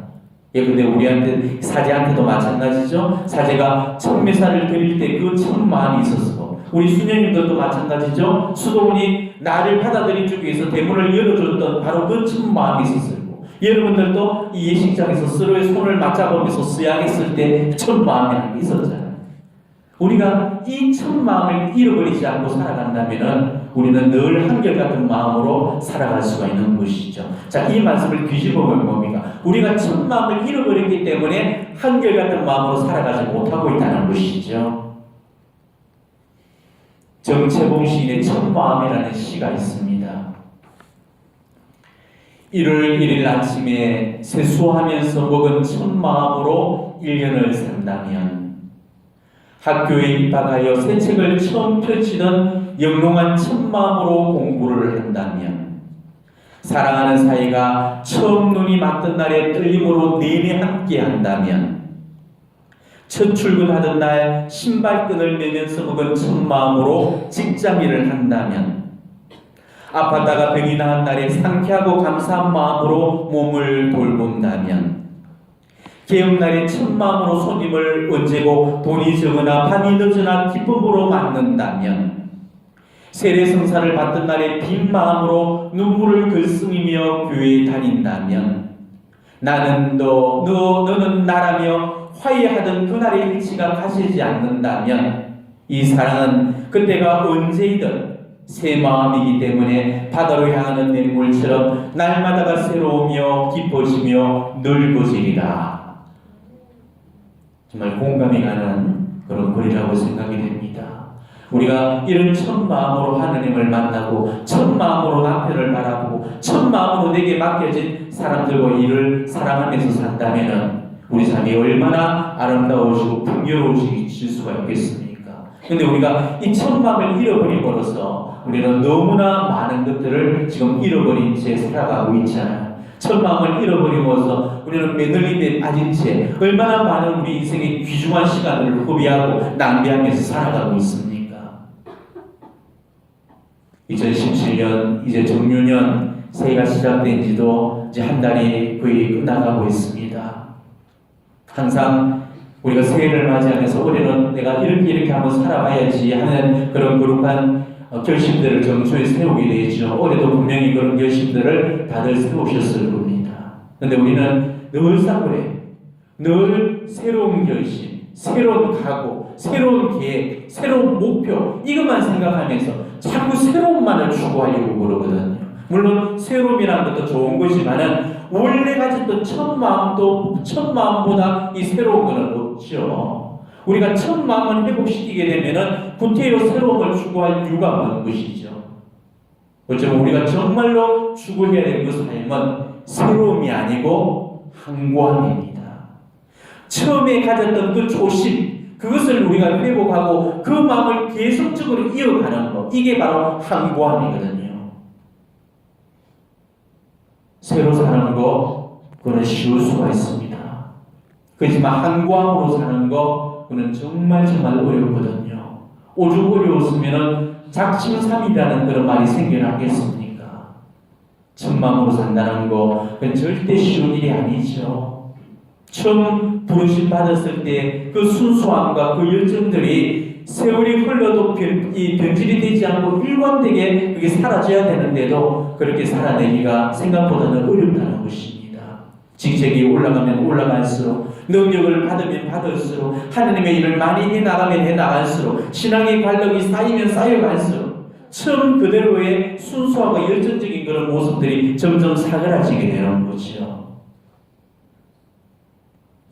예, 근데 우리한테, 사제한테도 마찬가지죠. 사제가 첫 매사를 드릴 때 그 첫 마음이 있었고, 우리 수녀님들도 마찬가지죠. 수도원이 나를 받아들이기 위해서 대문을 열어줬던 바로 그 첫 마음이 있었고, 여러분들도 이 예식장에서 서로의 손을 맞잡으면서 수양했을 때 첫 마음이라는 게 있었잖아요. 우리가 이 첫 마음을 잃어버리지 않고 살아간다면 우리는 늘 한결같은 마음으로 살아갈 수가 있는 것이죠. 자, 이 말씀을 뒤집어보면 뭡니까? 우리가 첫 마음을 잃어버렸기 때문에 한결같은 마음으로 살아가지 못하고 있다는 것이죠. 정채봉 시인의 첫 마음이라는 시가 있습니다. 1월 1일 아침에 세수하면서 먹은 첫 마음으로 1년을 산다면, 학교에 입학하여 새 책을 처음 펼치던 영롱한 첫 마음으로 공부를 한다면, 사랑하는 사이가 처음 눈이 맞던 날에 떨림으로 내내 함께 한다면, 첫 출근하던 날 신발끈을 매면서 먹은 첫 마음으로 직장일을 한다면, 아팠다가 병이 나은 날에 상쾌하고 감사한 마음으로 몸을 돌본다면, 개업날의 첫 마음으로 손님을 언제고 돈이 적으나 밤이 늦으나 기쁨으로 맞는다면, 세례성사를 받던 날에 빈 마음으로 눈물을 글썽이며 교회에 다닌다면, 나는 너는 나라며 화해하던 그날의 일치가 가시지 않는다면, 이 사랑은 그때가 언제이든 새 마음이기 때문에 바다로 향하는 냇물처럼 날마다가 새로우며 기뻐지며 늙어지리라. 정말 공감이 가는 그런 글이라고 생각이 됩니다. 우리가 이런 첫 마음으로 하느님을 만나고 첫 마음으로 남편을 바라보고 첫 마음으로 내게 맡겨진 사람들과 일을 사랑하면서 산다면 우리 삶이 얼마나 아름다우시고 풍요로우실 수가 있겠습니까? 근데 우리가 이 첫 마음을 잃어버림으로써 우리는 너무나 많은 것들을 지금 잃어버린 채 살아가고 있잖아요. 첫 마음을 잃어버리면서 우리는 매너림에 빠진 채 얼마나 많은 우리 인생의 귀중한 시간을 허비하고 낭비하면서 살아가고 있습니까? 2017년 이제 정유년 새해가 시작된 지도 이제 한 달이 거의 끝나가고 있습니다. 항상 우리가 새해를 맞이하면서 올해는 내가 이렇게 한번 살아봐야지 하는 그런 거룩한 결심들을 정초에 세우게 되죠. 올해도 분명히 그런 결심들을 다들 세우셨을 겁니다. 그런데 우리는 늘상 그래. 늘 새로운 결심, 새로운 각오, 새로운 계획, 새로운 목표 이것만 생각하면서 자꾸 새로움만을 추구하려고 그러거든요. 물론 새로움이라는 것도 좋은 거지만은 원래 가졌던 첫 마음보다 이 새로운 것은 없죠. 우리가 첫 마음을 회복시키게 되면은 구태여 새로움을 추구할 이유가 없는 것이죠. 어쩌면 우리가 정말로 추구해야 될 그 삶은 새로움이 아니고 항구함입니다. 처음에 가졌던 그 초심, 그것을 우리가 회복하고 그 마음을 계속적으로 이어가는 것, 이게 바로 항구함이거든요. 새로 사는 거, 그건 쉬울 수가 있습니다. 그렇지만 항구함으로 사는 거, 그건 정말 어렵거든요. 오죽 어려웠으면은 작심삼일이라는 그런 말이 생겨나겠습니까? 첫 마음으로 산다는 거, 그건 절대 쉬운 일이 아니죠. 처음 부르심 받았을 때 그 순수함과 그 열정들이 세월이 흘러도 변질이 되지 않고 일관되게 그게 사라져야 되는데도 그렇게 살아내기가 생각보다는 어렵다는 것입니다. 직책이 올라가면 올라갈수록, 능력을 받으면 받을수록, 하나님의 일을 많이 해나가면 해나갈수록, 신앙의 관력이 쌓이면 쌓여갈수록 처음 그대로의 순수하고 열정적인 그런 모습들이 점점 사그라지게 되는 거죠.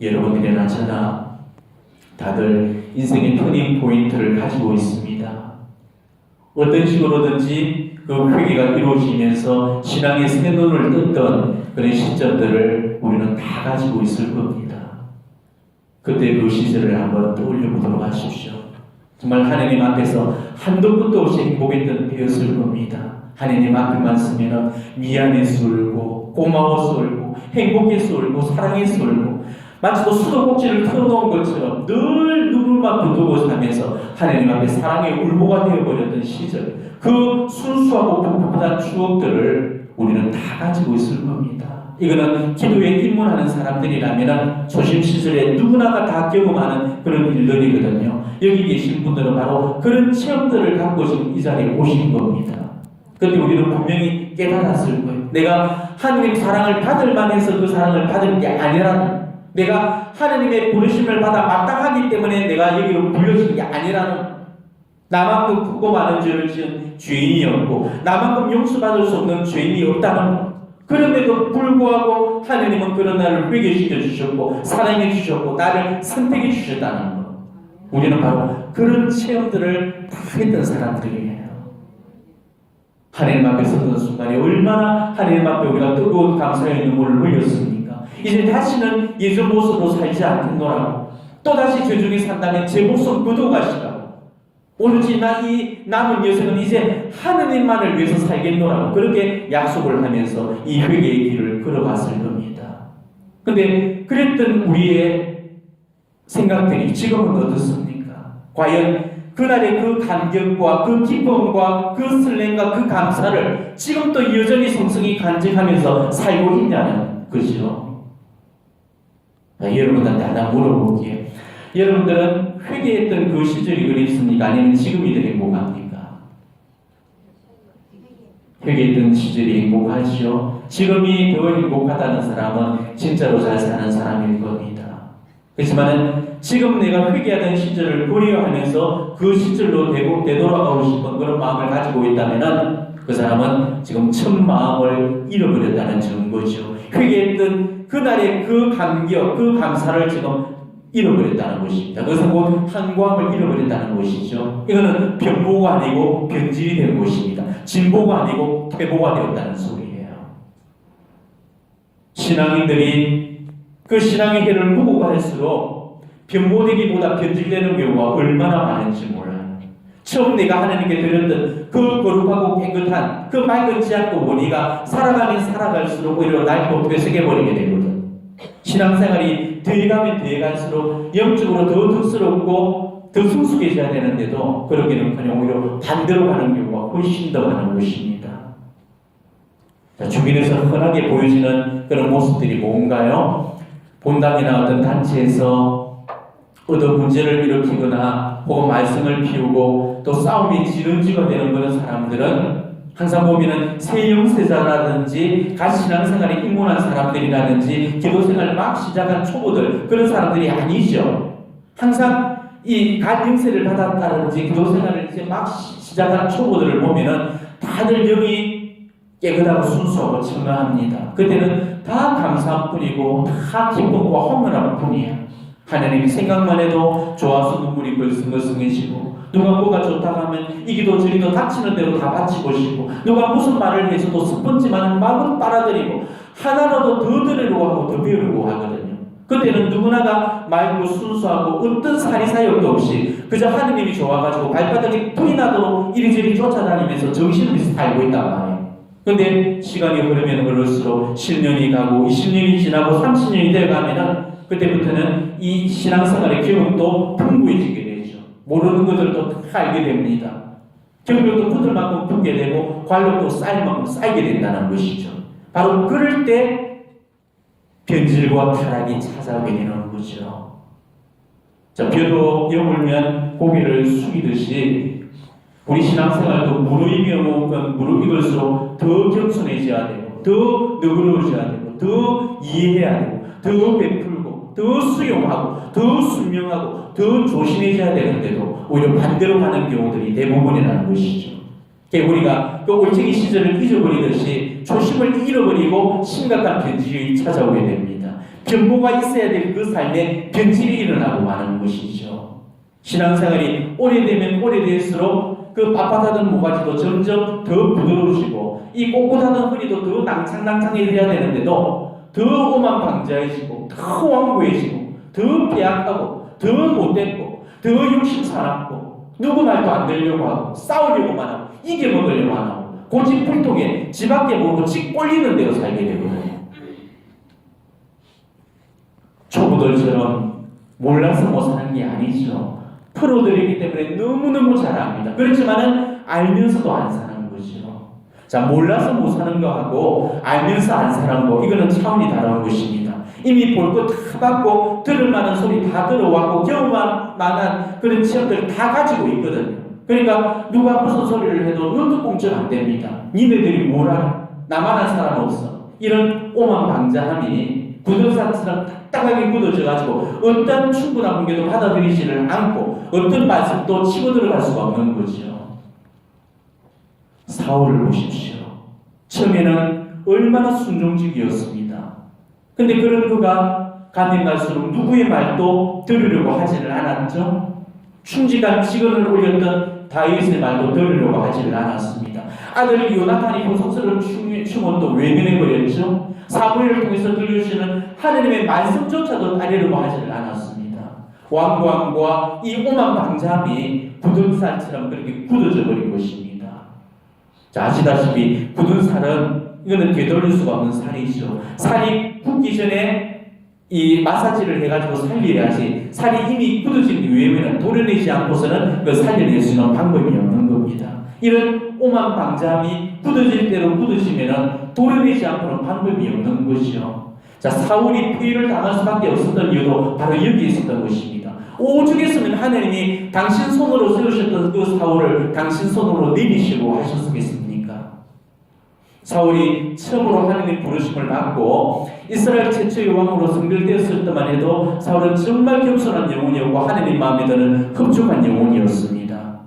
여러분들이나 저나 다들 인생의 터닝 포인트를 가지고 있습니다. 어떤 식으로든지 그 회개가 이루어지면서 신앙의 새 눈을 떴던 그런 시점들을 우리는 다 가지고 있을 겁니다. 그때 그 시절을 한번 떠올려 보도록 하십시오. 정말 하나님 앞에서 한도 끝도 없이 행복했던 때였을 겁니다. 하나님 앞에만 서면 미안해서 울고, 고마워서 울고, 행복해서 울고, 사랑해서 울고, 마치 또 수도꼭지를 틀어놓은 것처럼 늘 눈물만 부두고 사면서 하나님 앞에 사랑의 울보가 되어버렸던 시절, 그 순수하고 풋풋한 추억들을 우리는 다 가지고 있을 겁니다. 이거는 기도에 입문하는 사람들이라면 초심 시절에 누구나가 다 경험하는 그런 일들이거든요. 여기 계신 분들은 바로 그런 체험들을 갖고 지금 이 자리에 오신 겁니다. 그때 우리는 분명히 깨달았을 거예요. 내가 하나님 사랑을 받을 만해서 그 사랑을 받은 게 아니라는, 내가 하나님의 부르심을 받아 마땅하기 때문에 내가 여기로 불려진 게 아니라는, 나만큼 크고 많은 죄를 지은 죄인이 없고 나만큼 용서받을 수 없는 죄인이 없다는 것. 그런데도 불구하고 하나님은 그런 나를 회개시켜 주셨고 사랑해 주셨고 나를 선택해 주셨다는 것. 우리는 바로 그런 체험들을 다 했던 사람들이에요. 하나님 앞에 섰던 순간에 얼마나 하나님 앞에 우리가 뜨거운 감사의 눈물을 흘렸습니까? 이제 다시는 예전 모습으로 살지 않겠노라고, 또다시 죄 중에 산다면 제 목숨 거둬가시라고, 오로지 이 남은 여생은 이제 하느님만을 위해서 살겠노라고 그렇게 약속을 하면서 이 회개의 길을 걸어갔을 겁니다. 근데 그랬던 우리의 생각들이 지금은 어떻습니까? 과연 그날의 그 감격과 그 기쁨과 그 설렘과 그 감사를 지금 또 여전히 성성이 간직하면서 살고 있냐는 것이죠. 여러분들한테 하나 물어볼게요. 여러분들은 회개했던 그 시절이 그립습니까? 아니면 지금이 더 행복합니까? 회개했던 시절이 행복하죠. 지금이 더 행복하다는 사람은 진짜로 잘 사는 사람일 겁니다. 그렇지만 지금 내가 회개하던 시절을 고려하면서 그 시절로 되돌아가고 싶은 그런 마음을 가지고 있다면 그 사람은 지금 첫 마음을 잃어버렸다는 증거죠. 회개했던 그날의 그 감격, 그 감사를 지금 잃어버렸다는 것입니다. 그것은 곧 한구함을 잃어버렸다는 것이죠. 이거는 변보가 아니고 변질이 된 것입니다. 진보가 아니고 퇴보가 되었다는 소리예요. 신앙인들이 그 신앙의 해를 묵고 갈수록 변보되기보다 변질되는 경우가 얼마나 많은지 몰라요. 처음 내가 하나님께 드렸던 그 거룩하고 깨끗한 그 맑지 않고 원리가 살아가면 살아갈수록 오히려 낡고 퇴색해버리게 되거든. 신앙생활이 더해가면 더해갈수록 영적으로 더 득스럽고 더 성숙해져야 되는데도 그러기는커녕 오히려 반대로 가는 경우가 훨씬 더 많은 것입니다. 자, 주변에서 흔하게 보여지는 그런 모습들이 뭔가요? 본당이나 어떤 단체에서 어떤 문제를 일으키거나 혹은 말썽을 피우고 또 싸움이 지른지가 되는 그런 사람들은 항상 보면은 새 영세자라든지 같이 신앙생활에 입문한 사람들이라든지 기도생활을 막 시작한 초보들, 그런 사람들이 아니죠. 항상 이 갓 영세를 받았다든지 기도 생활을 이제 막 시작한 초보들을 보면은 다들 영이 깨끗하고 순수하고 청량합니다. 그때는 다 감사한 뿐이고 다 기쁨과 황홀한 뿐이야. 하나님 생각만 해도 좋아서 눈물이 글썽글썽해지고, 누가 뭐가 좋다고 하면 이기도 저기도 닥치는 대로 다 바치고 싶고, 누가 무슨 말을 해서도 스펀지만 마음은 빨아들이고 하나라도 더 들으려고 하고 더 배우려고 하거든요. 그때는 누구나가 맑고 순수하고 어떤 사리사욕도 없이 그저 하느님이 좋아가지고 발바닥에 불이 나도록 이리저리 쫓아다니면서 정신없이 살고 있단 말이에요. 근데 시간이 흐르면 흐를수록 10년이 가고 20년이 지나고 30년이 되어가면은 그때부터는 이 신앙생활의 경험도 풍부해지게 되죠. 모르는 것들도 다 알게 됩니다. 경력도 붙을 만큼 붙게 되고 관력도 쌓일 만큼 쌓이게 된다는 것이죠. 바로 그럴 때 변질과 타락이 찾아오게 되는 거죠. 자, 벼도 여물면 고개를 숙이듯이 우리 신앙생활도 무르익을수록 더 겸손해져야 되고, 더 너그러워져야 되고, 더 이해해야 되고, 더 베풀고, 더 수용하고, 더 순명하고, 더 조심해져야 되는데도 오히려 반대로 가는 경우들이 대부분이라는 것이죠. 우리가 그 올챙이 시절을 잊어버리듯이 초심을 잃어버리고 심각한 변질이 찾아오게 됩니다. 변보가 있어야 될 그 삶에 변질이 일어나고 마는 것이죠. 신앙생활이 오래되면 오래될수록 그 빳빳하던 모가지도 점점 더 부드러워지고, 이 꼿꼿하던 허리도 더 낭창낭창해져야 되는데도 더 오만방자해지고, 더 완고해지고, 더 빼앗하고, 더 못됐고, 더 욕심사납고, 누구 말도 안 들으려고 하고, 싸우려고만 하고, 이겨먹으려고만 하고, 고집불통에 지 밖에 모르고 지 꼴리는 대로 살게 되거든요. 초보들처럼 몰라서 못 사는 게 아니죠. 프로들이기 때문에 너무너무 잘 압니다. 그렇지만은 알면서도 안 사는 거죠. 자, 몰라서 못 사는 거하고 알면서 안 사는 거, 이거는 차원이 다른 것입니다. 이미 볼 거 다 받고 들을 만한 소리 다 들어왔고 경험할 만한 그런 체험들을 다 가지고 있거든요. 그러니까 누가 무슨 소리를 해도 눈도 꼼짝 안 됩니다. 니네들이 뭘 알아? 나만 한 사람 없어. 이런 오만방자함이 굳은 산처럼 딱딱하게 굳어져가지고 어떤 충분한 관계도 받아들이지를 않고 어떤 말씀도 치고 들어갈 수가 없는 거죠. 사울을 보십시오. 처음에는 얼마나 순종직이었습니다. 근데 그런 그가 가면 갈수록 누구의 말도 들으려고 하지를 않았죠. 충직한 직언을 올렸던 다윗의 말도 들으려고 하지를 않았습니다. 아들 요나탄이 보석스러운 춤은 또 외면해버렸죠. 사무엘을 통해서 들려주시는 하느님의 말씀조차도 따르려고 하지를 않았습니다. 왕과 이 오만방자함이 굳은 살처럼 그렇게 굳어져 버린 것입니다. 자, 아시다시피 굳은 살은 이거는 되돌릴 수가 없는 살이죠. 살이 굳기 전에 이 마사지를 해가지고 살려야지, 살이 이미 굳어진 이후에는 도려내지 않고서는 그 살려낼 수 있는 방법이 없는 겁니다. 이런 오만방자함이 굳어질 대로 굳어지면은 도려내지 않고는 방법이 없는 것이죠. 자, 사울이 피해를 당할 수밖에 없었던 이유도 바로 여기 있었던 것입니다. 오죽했으면 하나님이 당신 손으로 세우셨던 그 사울을 당신 손으로 내리시고 하셨겠습니까? 사울이 처음으로 하나님 부르심을 받고 이스라엘 최초의 왕으로 선별되었을 때만 해도 사울은 정말 겸손한 영혼이었고 하나님 마음에 드는 흡족한 영혼이었습니다.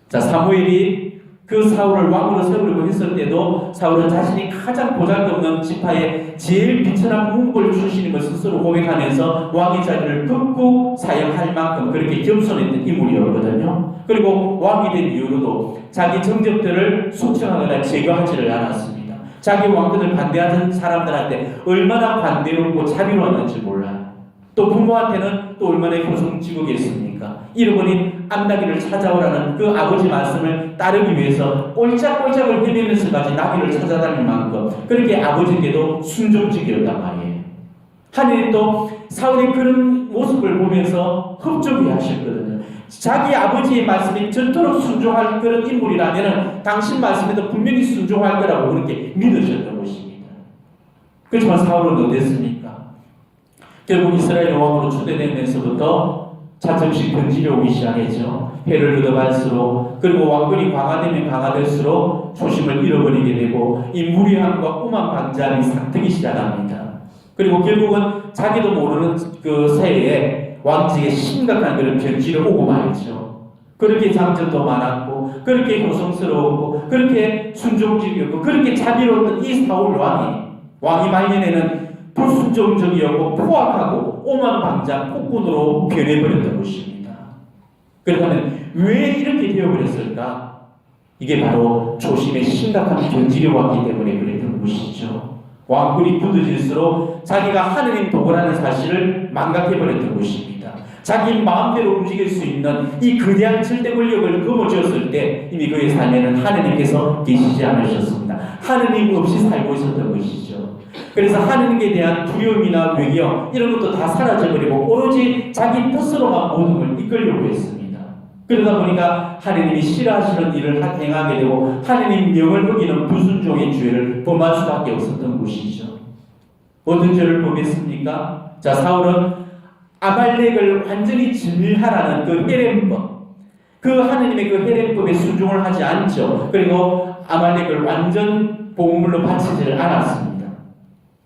자, 사무엘이 그 사울을 왕으로 세우려고 했을 때도 사울은 자신이 가장 보잘것없는 지파의 제일 비천한 문벌 출신임을 스스로 고백하면서 왕의 자리를 극구 사용할 만큼 그렇게 겸손했던 인물이었거든요. 그리고 왕이 된 이후로도 자기 정적들을 숙청하거나 제거하지를 않았습니다. 자기 왕권을 반대하는 사람들한테 얼마나 관대롭고 자비로웠는지 몰라요. 또 부모한테는 또 얼마나 고성지국이었습니까? 잃어버린 암나귀를 찾아오라는 그 아버지 말씀을 따르기 위해서 꼴짝꼴짝을 헤매면서까지 나귀를 찾아다닐 만큼 그렇게 아버지께도 순종직이었단 말이에요. 하나님도 사울의 그런 모습을 보면서 흡족해 하셨거든요. 자기 아버지의 말씀이 전토록 순종할 그런 인물이라면 당신 말씀에도 분명히 순종할 거라고 그렇게 믿으셨던 것입니다. 그렇지만 사울은 어땠습니까? 결국 이스라엘 왕으로 초대되면서부터 자정식 변질이 오기 시작했죠. 해를 얻어갈수록, 그리고 왕권이 강화되면 강화될수록 초심을 잃어버리게 되고 이 무리함과 오만방자함이 싹트기 시작합니다. 그리고 결국은 자기도 모르는 그 새해에 왕직에 심각한 그런 변질이 오고 말이죠. 그렇게 장점도 많았고, 그렇게 고성스러웠고, 그렇게 순종적이었고, 그렇게 자비로웠던 이 사울 왕이 말년에는 불순종적이었고 포악하고 오만방자 폭군으로 변해버렸던 것입니다. 그렇다면 왜 이렇게 되어버렸을까? 이게 바로 초심에 심각한 변질이 왔기 때문에 그랬던 것이죠. 왕quyền 굳어질수록 자기가 하느님 도구라는 사실을 망각해버렸던 것입니다. 자기 마음대로 움직일 수 있는 이 거대한 절대 권력을 거머쥐었을 때 이미 그의 삶에는 하느님께서 계시지 않으셨습니다. 하느님 없이 살고 있었던 것이죠. 그래서 하느님에 대한 두려움이나 외경 이런 것도 다 사라져버리고 오로지 자기 뜻으로만 모든 걸 이끌려고 했습니다. 그러다 보니까 하느님이 싫어하시는 일을 행하게 되고 하느님 명을 어기는 불순종의 죄를 범할 수밖에 없었던 것이죠. 어떤 죄를 범했습니까? 자, 사울은 아말렉을 완전히 진멸하라는 그 헤렘법, 그 하느님의 그 헤렘법에 순종을 하지 않죠. 그리고 아말렉을 완전 보물로 바치지를 않았습니다.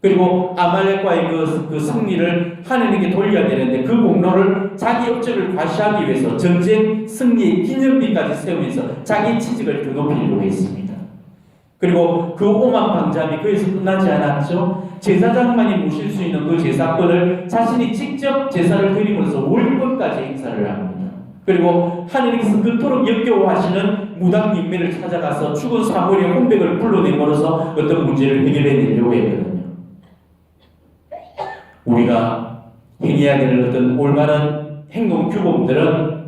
그리고 아말렉과의 그 승리를 하느님께 돌려야 되는데 그 공로를 자기 업적을 과시하기 위해서 전쟁 승리의 기념비까지 세우면서 자기 취직을 더 높이려고 했습니다. 그리고 그 오만방자함이 거기서 끝나지 않았죠. 제사장만이 모실 수 있는 그 제사권을 자신이 직접 제사를 드림으로써 월권까지 행사를 합니다. 그리고 하느님께서 그토록 역겨워하시는 무당 인매를 찾아가서 죽은 사무엘의 혼백을 불러내므로써 어떤 문제를 해결해내려고 했거든요. 우리가 행해야 될 어떤 올바른 행동 규범들은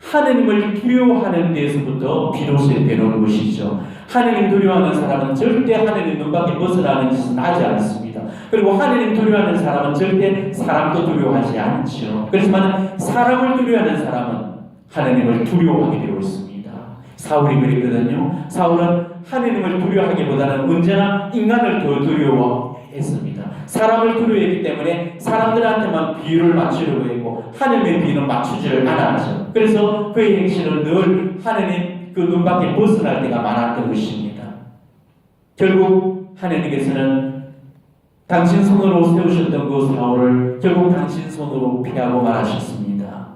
하느님을 두려워하는 데에서부터 비로소 되는 것이죠. 하느님 두려워하는 사람은 절대 하느님 눈밖에 벗어나는 짓은 하지 않습니다. 그리고 하느님 두려워하는 사람은 절대 사람도 두려워하지 않죠. 그렇지만 사람을 두려워하는 사람은 하느님을 두려워하게 되어 있습니다. 사울이 그랬거든요. 사울은 하느님을 두려워하기보다는 언제나 인간을 더 두려워했습니다. 사람을 두려워했기 때문에 사람들한테만 비유를 맞추려고 했고 하느님의 비유는 맞추지를 않았죠. 그래서 그의 행실은 늘 하느님 그 눈밖에 벗어날 때가 많았던 것입니다. 결국 하느님께서는 당신 손으로 세우셨던 그 사울을 결국 당신 손으로 피하고 말하셨습니다.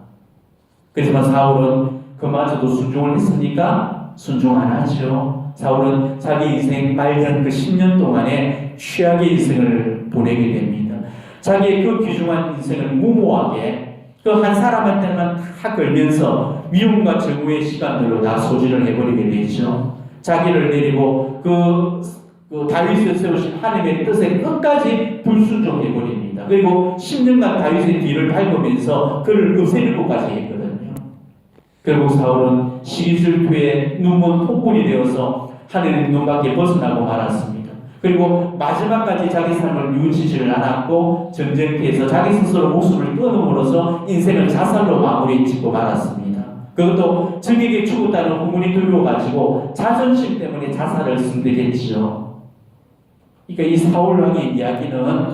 그렇지만 사울은 그마저도 순종을 했으니까 순종 안 하죠. 사울은 자기 인생 말년 그 10년 동안에 최악의 인생을 보내게 됩니다. 자기의 그 귀중한 인생을 무모하게 그 한 사람한테만 다 걸면서 미움과 증오의 시간들로 다 소진을 해버리게 되죠. 자기를 내리고 그 다윗을 세우신 하나님의 뜻에 끝까지 불순종해버립니다. 그리고 10년간 다윗의 뒤를 밟으면서 그를 없애려고까지 했거든요. 결국 사울은 시기질투에 눈먼 폭군이 되어서 하느님 눈밖에 벗어나고 말았습니다. 그리고 마지막까지 자기 삶을 뉘우치지를 않았고 전쟁터에서 자기 스스로 목숨을 끊음으로써 인생을 자살로 마무리 짓고 말았습니다. 그것도 적에게 죽었다는 후문이 두려워가지고 자존심 때문에 자살을 선택했지요. 그러니까 이 사울 왕의 이야기는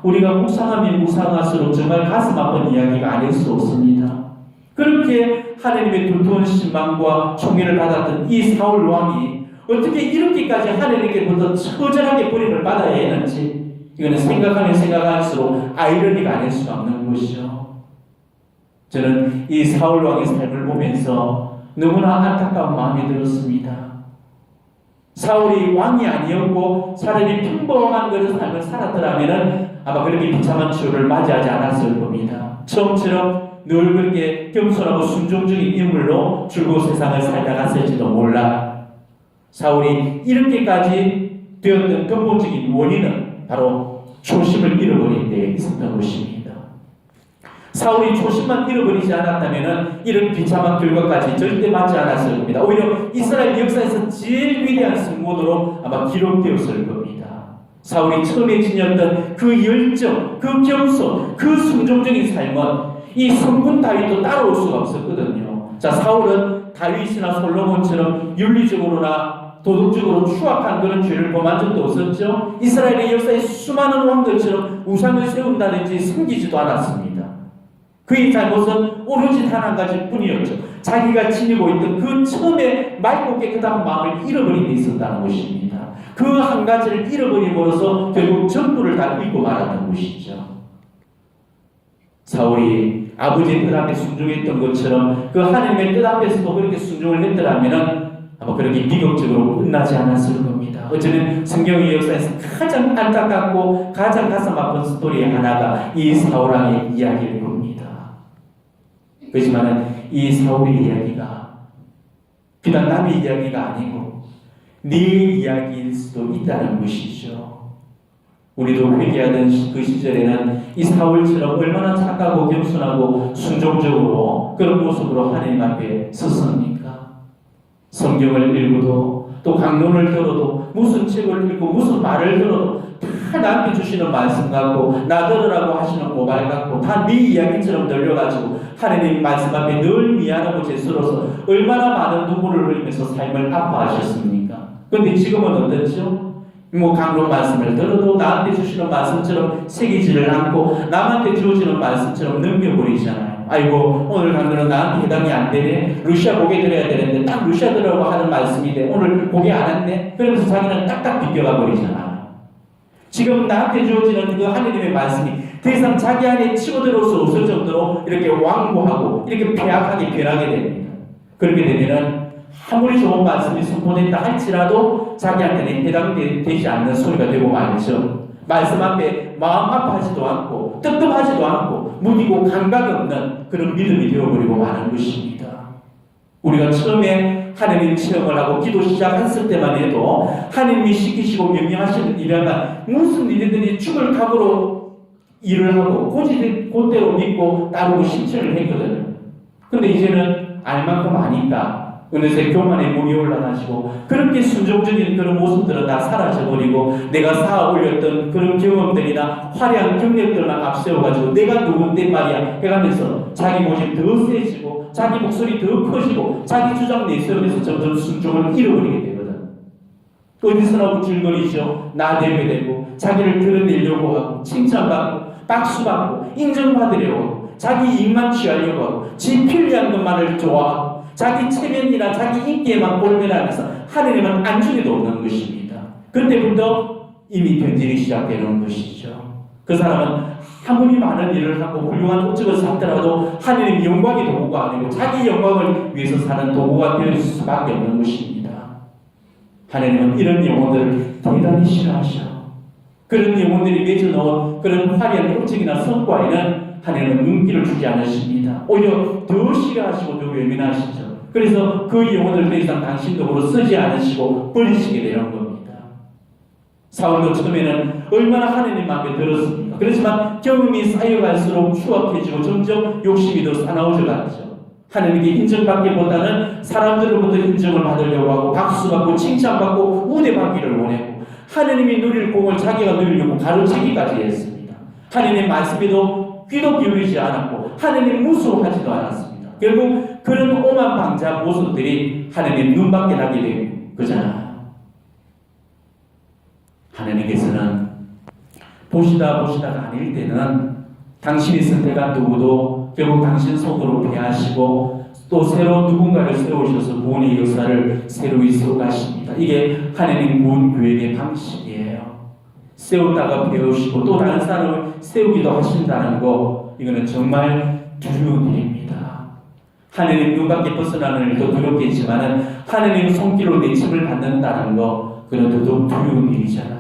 우리가 묵상하면 묵상할수록 정말 가슴 아픈 이야기가 아닐 수 없습니다. 그렇게 하나님의 두터운 신망과 총애를 받았던 이 사울 왕이 어떻게 이렇게까지 하나님께부터 처절하게 버림을 받아야 했는지 이거는 생각하면 생각할수록 아이러니가 아닐 수가 없는 것이죠. 저는 이 사울 왕의 삶을 보면서 너무나 안타까운 마음이 들었습니다. 사울이 왕이 아니었고 차라리 평범한 그런 삶을 살았더라면 아마 그렇게 비참한 추후를 맞이하지 않았을 겁니다. 처음처럼 늘 그렇게 겸손하고 순종적인 인물로 줄곧 세상을 살다 갔을지도 몰라. 사울이 이렇게까지 되었던 근본적인 원인은 바로 초심을 잃어버린 데 있었던 것입니다. 사울이 초심만 잃어버리지 않았다면 이런 비참한 결과까지 절대 맞지 않았을 겁니다. 오히려 이스라엘 역사에서 제일 위대한 승무원으로 아마 기록되었을 겁니다. 사울이 처음에 지녔던 그 열정, 그 겸손, 그 순종적인 삶은 이 성군 다윗도 따라올 수가 없었거든요. 자, 사울은 다윗이나 솔로몬처럼 윤리적으로나 도덕적으로 추악한 그런 죄를 범한 적도 없었죠. 이스라엘의 역사에 수많은 왕들처럼 우상을 세운다든지 섬기지도 않았습니다. 그의 잘못은 오로지 단 한 가지 뿐이었죠. 자기가 지니고 있던 그 처음에 맑고 깨끗한 마음을 잃어버린 데 있었다는 것입니다. 그 한 가지를 잃어버림으로써 결국 전부를 다 잃고 말았던 것이죠. 사울이 아버지의 뜻 앞에 순종했던 것처럼 그 하나님의 뜻 앞에서도 그렇게 순종을 했더라면은 아마 그렇게 비극적으로 끝나지 않았을 겁니다. 어쩌면 성경의 역사에서 가장 안타깝고 가장 가슴 아픈 스토리의 하나가 이 사울왕의 이야기일 겁니다. 그렇지만은 이 사울의 이야기가 비단 남의 이야기가 아니고 네 이야기일 수도 있다는 것이죠. 우리도 회개하던 그 시절에는 이 사울처럼 얼마나 착하고 겸손하고 순종적으로 그런 모습으로 하나님 앞에 섰습니까? 성경을 읽어도 또 강론을 들어도 무슨 책을 읽고 무슨 말을 들어도 다 나한테 주시는 말씀 같고 나 들으라고 하시는 고발 같고 다 네 이야기처럼 들려가지고 하나님 말씀 앞에 늘 미안하고 죄스러워서 얼마나 많은 눈물을 흘리면서 삶을 아파하셨습니까? 그런데 지금은 어떻죠? 뭐 강론 말씀을 들어도 나한테 주시는 말씀처럼 새기지를 않고 남한테 주어지는 말씀처럼 넘겨버리잖아요. 아이고 오늘 강론은 나한테 해당이 안 되네. 루시아 보게 드려야 되는데 딱 루시아 들으라고 하는 말씀인데 오늘 보게 안 했네. 그러면서 자기는 딱딱 비껴가 버리잖아요. 지금 나한테 주어지는 그 하느님의 말씀이 더 이상 자기 안에 치고들어올 수 없을 정도로 이렇게 완고하고 이렇게 폐악하게 변하게 됩니다. 그렇게 되면은 아무리 좋은 말씀이 선포된다 할지라도 자기한테는 해당되지 않는 소리가 되고 말이죠. 말씀 앞에 마음 아파하지도 않고 뜨끔하지도 않고 무디고 감각 없는 그런 믿음이 되어버리고 마는 것입니다. 우리가 처음에 하나님 체험을 하고 기도 시작했을 때만 해도 하나님이 시키시고 명령하시는 일이라면 무슨 일이든지 죽을 각오로 일을 하고 곧대로 믿고 따르고 실천을 했거든요. 근데 이제는 알만큼 아니까 어느새 교만의 문이 올라가시고 그렇게 순종적인 그런 모습들은 다 사라져버리고 내가 쌓아 올렸던 그런 경험들이나 화려한 경력들만 앞세워가지고 내가 누군데 말이야 해가면서 자기 모습이 더 세지고 자기 목소리 더 커지고 자기 주장 내세우면서 점점 순종을 잃어버리게 되거든. 어디서나 우쭐거리죠. 나대게 자기를 드러내려고 하고 칭찬받고 박수받고 인정받으려고 하고 자기 이익만 취하려고 하고 지 편리한 것만을 좋아하고 자기 체면이나 자기 인기에만 골매하면서 하느님은 안중에도 없는 것입니다. 그때부터 이미 변질이 시작되는 것이죠. 그 사람은 아무리 많은 일을 하고 훌륭한 업적을 쌓더라도 하느님 영광이 도구가 아니고 자기 영광을 위해서 사는 도구가 될 수밖에 없는 것입니다. 하느님은 이런 영혼들을 대단히 싫어하셔. 그런 영혼들이 맺어놓은 그런 화려한 업적이나 성과에는 하나님은 눈길을 주지 않으십니다. 오히려 더 싫어하시고 더 외면하시죠. 그래서 그 영혼을 더 이상 당신 도구로 쓰지 않으시고 버리시게 되는 겁니다. 사울도 처음에는 얼마나 하나님 마음에 들었습니까? 그렇지만 경험이 쌓여갈수록 추악해지고 점점 욕심이 더 사나워져 갔죠. 하나님께 인정받기보다는 사람들로부터 인정을 받으려고 하고 박수받고 칭찬받고 우대받기를 원했고 하나님이 누릴 공을 자기가 누리려고 가로채기까지 했습니다. 하나님의 말씀에도 귀도 기울이지 않았고 하나님 무서워하지도 않았습니다. 결국 그런 오만방자 모습들이 하나님 눈밖에 나게 된 거잖아요. 하나님께서는 보시다가 아닐 때는 당신이 선택한 누구도 결국 당신 손으로 배하시고 또 새로 누군가를 세우셔서 구원의 역사를 새로 이끌어가십니다. 이게 하나님 구원 교회의 방식이에요. 세웠다가 배우시고 또 다른 사람을 세우기도 하신다는 거, 이거는 정말 두려운 일입니다. 하나님 눈밖에 벗어나는 일도 두렵겠지만은 하나님 손길로 내침을 받는다는 거, 그건 더더욱 두려운 일이잖아요.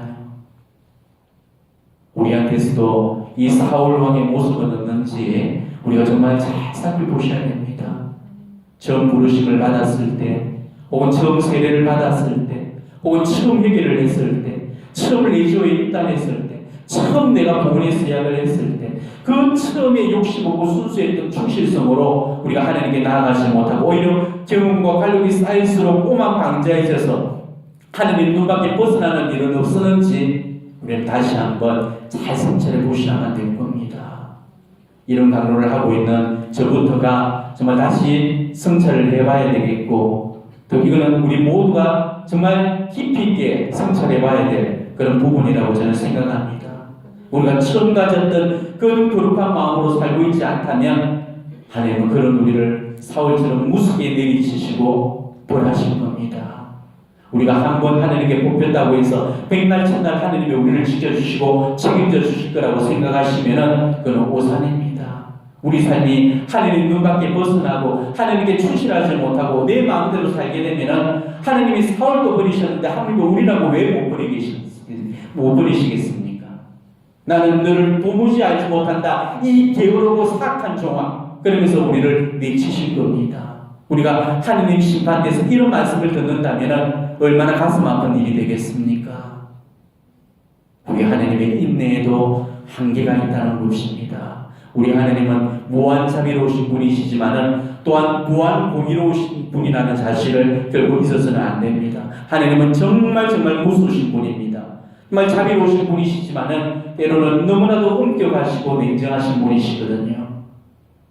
우리한테서도 이 사울 왕의 모습은 없는지 우리가 정말 잘 살펴보셔야 됩니다. 처음 부르심을 받았을 때, 혹은 처음 세례를 받았을 때, 혹은 처음 회개를 했을 때, 처음 레지오에 입단했을 때, 처음 내가 복음의 서약을 했을 때, 그 처음에 욕심없고 순수했던 충실성으로 우리가 하나님께 나아가지 못하고 오히려 경험과 관력이 쌓일수록 오만방자해져서 하나님 눈밖에 벗어나는 일은 없었는지 우리는 다시 한번 잘 성찰해 보시야만 될 겁니다. 이런 강론을 하고 있는 저부터가 정말 다시 성찰을 해봐야 되겠고, 또 이거는 우리 모두가 정말 깊이 있게 성찰해 봐야 될 그런 부분이라고 저는 생각합니다. 우리가 처음 가졌던 그런 거룩한 마음으로 살고 있지 않다면 하나님은 그런 우리를 사울처럼 무섭게 내리치시고 벌하실 겁니다. 우리가 한번 하나님께 뽑혔다고 해서 백날 천날 하나님이 우리를 지켜주시고 책임져 주실 거라고 생각하시면 그건 오산입니다. 우리 삶이 하나님 눈밖에 벗어나고 하나님께 충실하지 못하고 내 마음대로 살게 되면은 하나님이 사울도 버리셨는데 하물며 우리라고 왜 못 버리시겠습니까? 나는 너를 도무지 알지 못한다. 이 게으르고 사악한 종아. 그러면서 우리를 내치실 겁니다. 우리가 하느님 심판대에서 이런 말씀을 듣는다면 얼마나 가슴 아픈 일이 되겠습니까? 우리 하나님의 인내에도 한계가 있다는 것입니다. 우리 하나님은 무한 자비로우신 분이시지만은 또한 무한 공의로우신 분이라는 사실을 결국 잊어서는 안 됩니다. 하나님은 정말 무서우신 분입니다. 정말 자비로우신 분이시지만은 때로는 너무나도 엄격하시고 냉정하신 분이시거든요.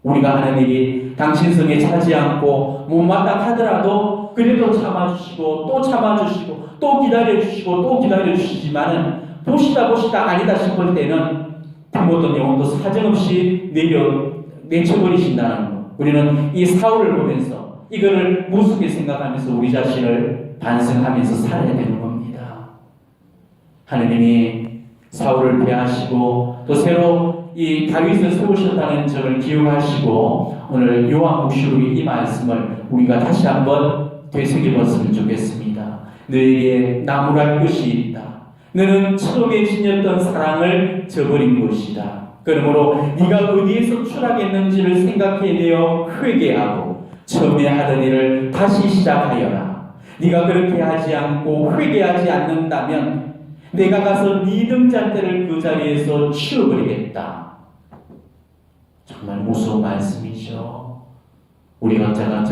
우리가 하나님이 당신 성에 차지 않고 못마땅하더라도 그래도 참아주시고 또 참아주시고 또 기다려주시고 또 기다려주시지만은 보시다 아니다 싶을 때는 부모던 영혼도 사정없이 내쳐버리신다는 것. 우리는 이 사울을 보면서 이거를 무섭게 생각하면서 우리 자신을 반성하면서 살아야 되는 겁니다. 하느님이 사울을 배하시고 또 새로 이 다윗을 세우셨다는 점을 기억하시고 오늘 요한복음의 이 말씀을 우리가 다시 한번 되새겨봤으면 좋겠습니다. 너에게 나무랄 것이 있다. 너는 처음에 지녔던 사랑을 저버린 것이다. 그러므로 네가 어디에서 추락했는지를 생각해내어 회개하고 처음에 하던 일을 다시 시작하여라. 네가 그렇게 하지 않고 회개하지 않는다면 내가 가서 네 등잔대를 그 자리에서 치워버리겠다. 정말 무서운 말씀이죠. 우리 각자가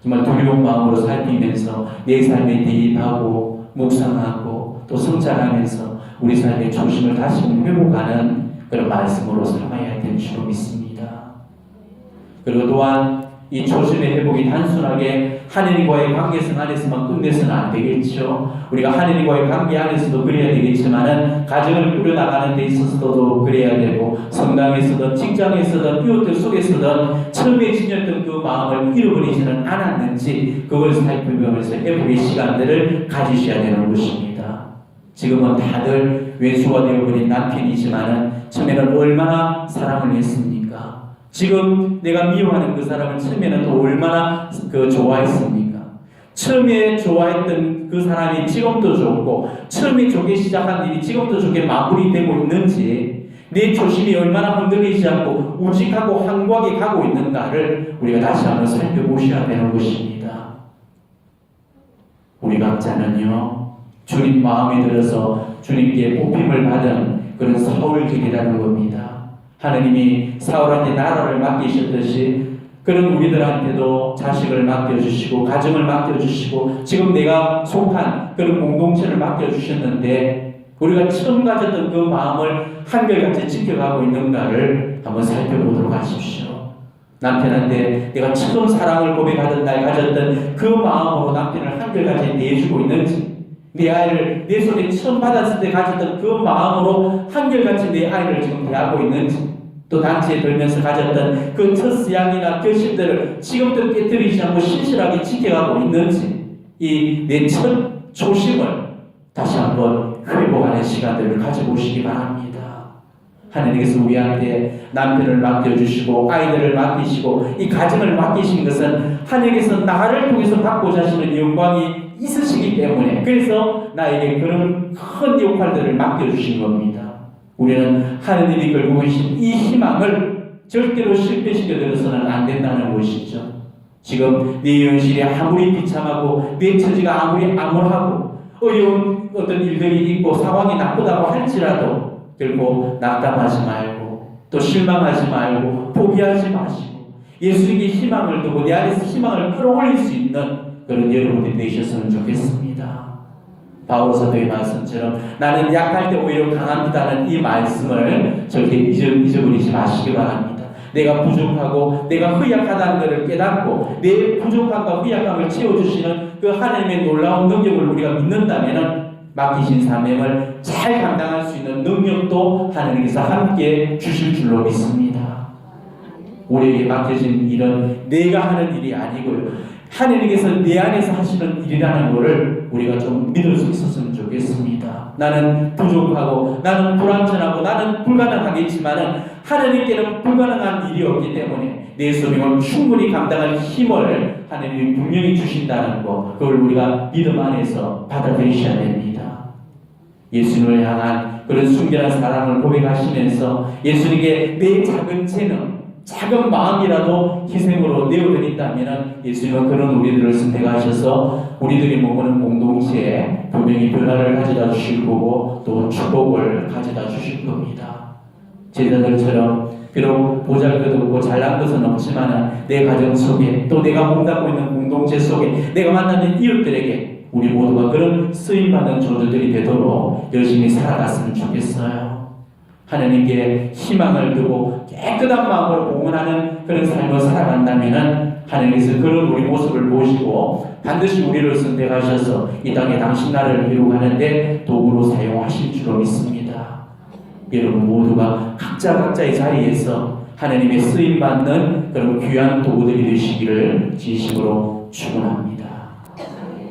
정말 두려운 마음으로 살피면서 내 삶에 대입하고 묵상하고 또 성찰하면서 우리 삶의 중심을 다시 회복하는 그런 말씀으로 삼아야 될 줄 믿습니다. 그리고 또한 이 초심의 회복이 단순하게 하느님과의 관계성 안에서만 끝내서는 안 되겠죠. 우리가 하느님과의 관계 안에서도 그래야 되겠지만은 가정을 꾸려나가는 데 있어서도 그래야 되고 성당에서든 직장에서든 이웃들 속에서든 처음에 지녔던 그 마음을 잃어버리지는 않았는지 그걸 살펴보면서 회복의 시간들을 가지셔야 되는 것입니다. 지금은 다들 외수가 되어버린 남편이지만은 처음에는 얼마나 사랑을 했습니까? 지금 내가 미워하는 그 사람을 처음에는 또 얼마나 좋아했습니까? 처음에 좋아했던 그 사람이 지금도 좋고 처음에 좋게 시작한 일이 지금도 좋게 마무리되고 있는지 내 초심이 얼마나 흔들리지 않고 우직하고 황구하게 가고 있는가를 우리가 다시 한번 살펴보셔야 되는 것입니다. 우리 각자는요 주님 마음에 들어서 주님께 뽑힘을 받은 그런 사울들이라는 겁니다. 하느님이 사울한테 나라를 맡기셨듯이 그런 우리들한테도 자식을 맡겨주시고 가정을 맡겨주시고 지금 내가 속한 그런 공동체를 맡겨주셨는데 우리가 처음 가졌던 그 마음을 한결같이 지켜가고 있는가를 한번 살펴보도록 하십시오. 남편한테 내가 처음 사랑을 고백하던 날 가졌던 그 마음으로 남편을 한결같이 내주고 있는지 내 아이를 내 손에 처음 받았을 때 가졌던 그 마음으로 한결같이 내 아이를 지금 대하고 있는지 또 단체에 들면서 가졌던 그 첫 수양이나 결심들을 지금도 깨뜨리지 않고 신실하게 지켜가고 있는지 이 내 첫 초심을 다시 한번 회복하는 시간들을 가져보시기 바랍니다. 하나님께서 우리한테 남편을 맡겨주시고 아이들을 맡기시고 이 가정을 맡기신 것은 하나님께서 나를 통해서 받고자 하시는 영광이 있으시기 때문에 그래서 나에게 그런 큰 역할들을 맡겨주신 겁니다. 우리는 하느님이 걸고 계신 이 희망을 절대로 실패시켜드려서는 안 된다는 것이죠. 지금 네 현실이 아무리 비참하고 내 처지가 아무리 암울하고 어려운 어떤 일들이 있고 상황이 나쁘다고 할지라도 결코 낙담하지 말고 또 실망하지 말고 포기하지 마시고 예수에게 희망을 두고 내 안에서 희망을 끌어올릴 수 있는 그런 여러분들이 되셨으면 좋겠습니다. 바울 사도의 말씀처럼 나는 약할 때 오히려 강합니다는 이 말씀을 절대 잊어버리지 마시기 바랍니다. 내가 부족하고 내가 허약하다는 것을 깨닫고 내 부족함과 허약함을 채워주시는 그 하나님의 놀라운 능력을 우리가 믿는다면 맡기신 사명을 잘 감당할 수 있는 능력도 하나님께서 함께 주실 줄로 믿습니다. 우리에게 맡겨진 일은 내가 하는 일이 아니고요. 하나님께서 내 안에서 하시는 일이라는 것을 우리가 좀 믿을 수 있었으면 좋겠습니다. 나는 부족하고 나는 불완전하고 나는 불가능하겠지만은 하나님께는 불가능한 일이 없기 때문에 내 소명을 충분히 감당할 힘을 하나님이 분명히 주신다는 것, 그걸 우리가 믿음 안에서 받아들이셔야 됩니다. 예수님을 향한 그런 순결한 사랑을 고백하시면서 예수님께 내 작은 재능, 작은 마음이라도 희생으로 내어드린다면 예수님은 그런 우리들을 선택하셔서 우리들이 머무는 공동체에 분명히 변화를 가져다 주실 거고 또 축복을 가져다 주실 겁니다. 제자들처럼 비록 보잘것없고 잘난 것은 없지만 내 가정 속에 또 내가 몸담고 있는 공동체 속에 내가 만나는 이웃들에게 우리 모두가 그런 쓰임받는 존재들이 되도록 열심히 살아갔으면 좋겠어요. 하나님께 희망을 두고 깨끗한 마음으로 봉헌하는 그런 삶을 살아간다면 하나님께서 그런 우리 모습을 보시고 반드시 우리를 선택하셔서 이 땅에 당신 나라를 이루어가는데 도구로 사용하실 줄로 믿습니다. 여러분 모두가 각자의 자리에서 하나님의 쓰임받는 그런 귀한 도구들이 되시기를 진심으로 축원합니다.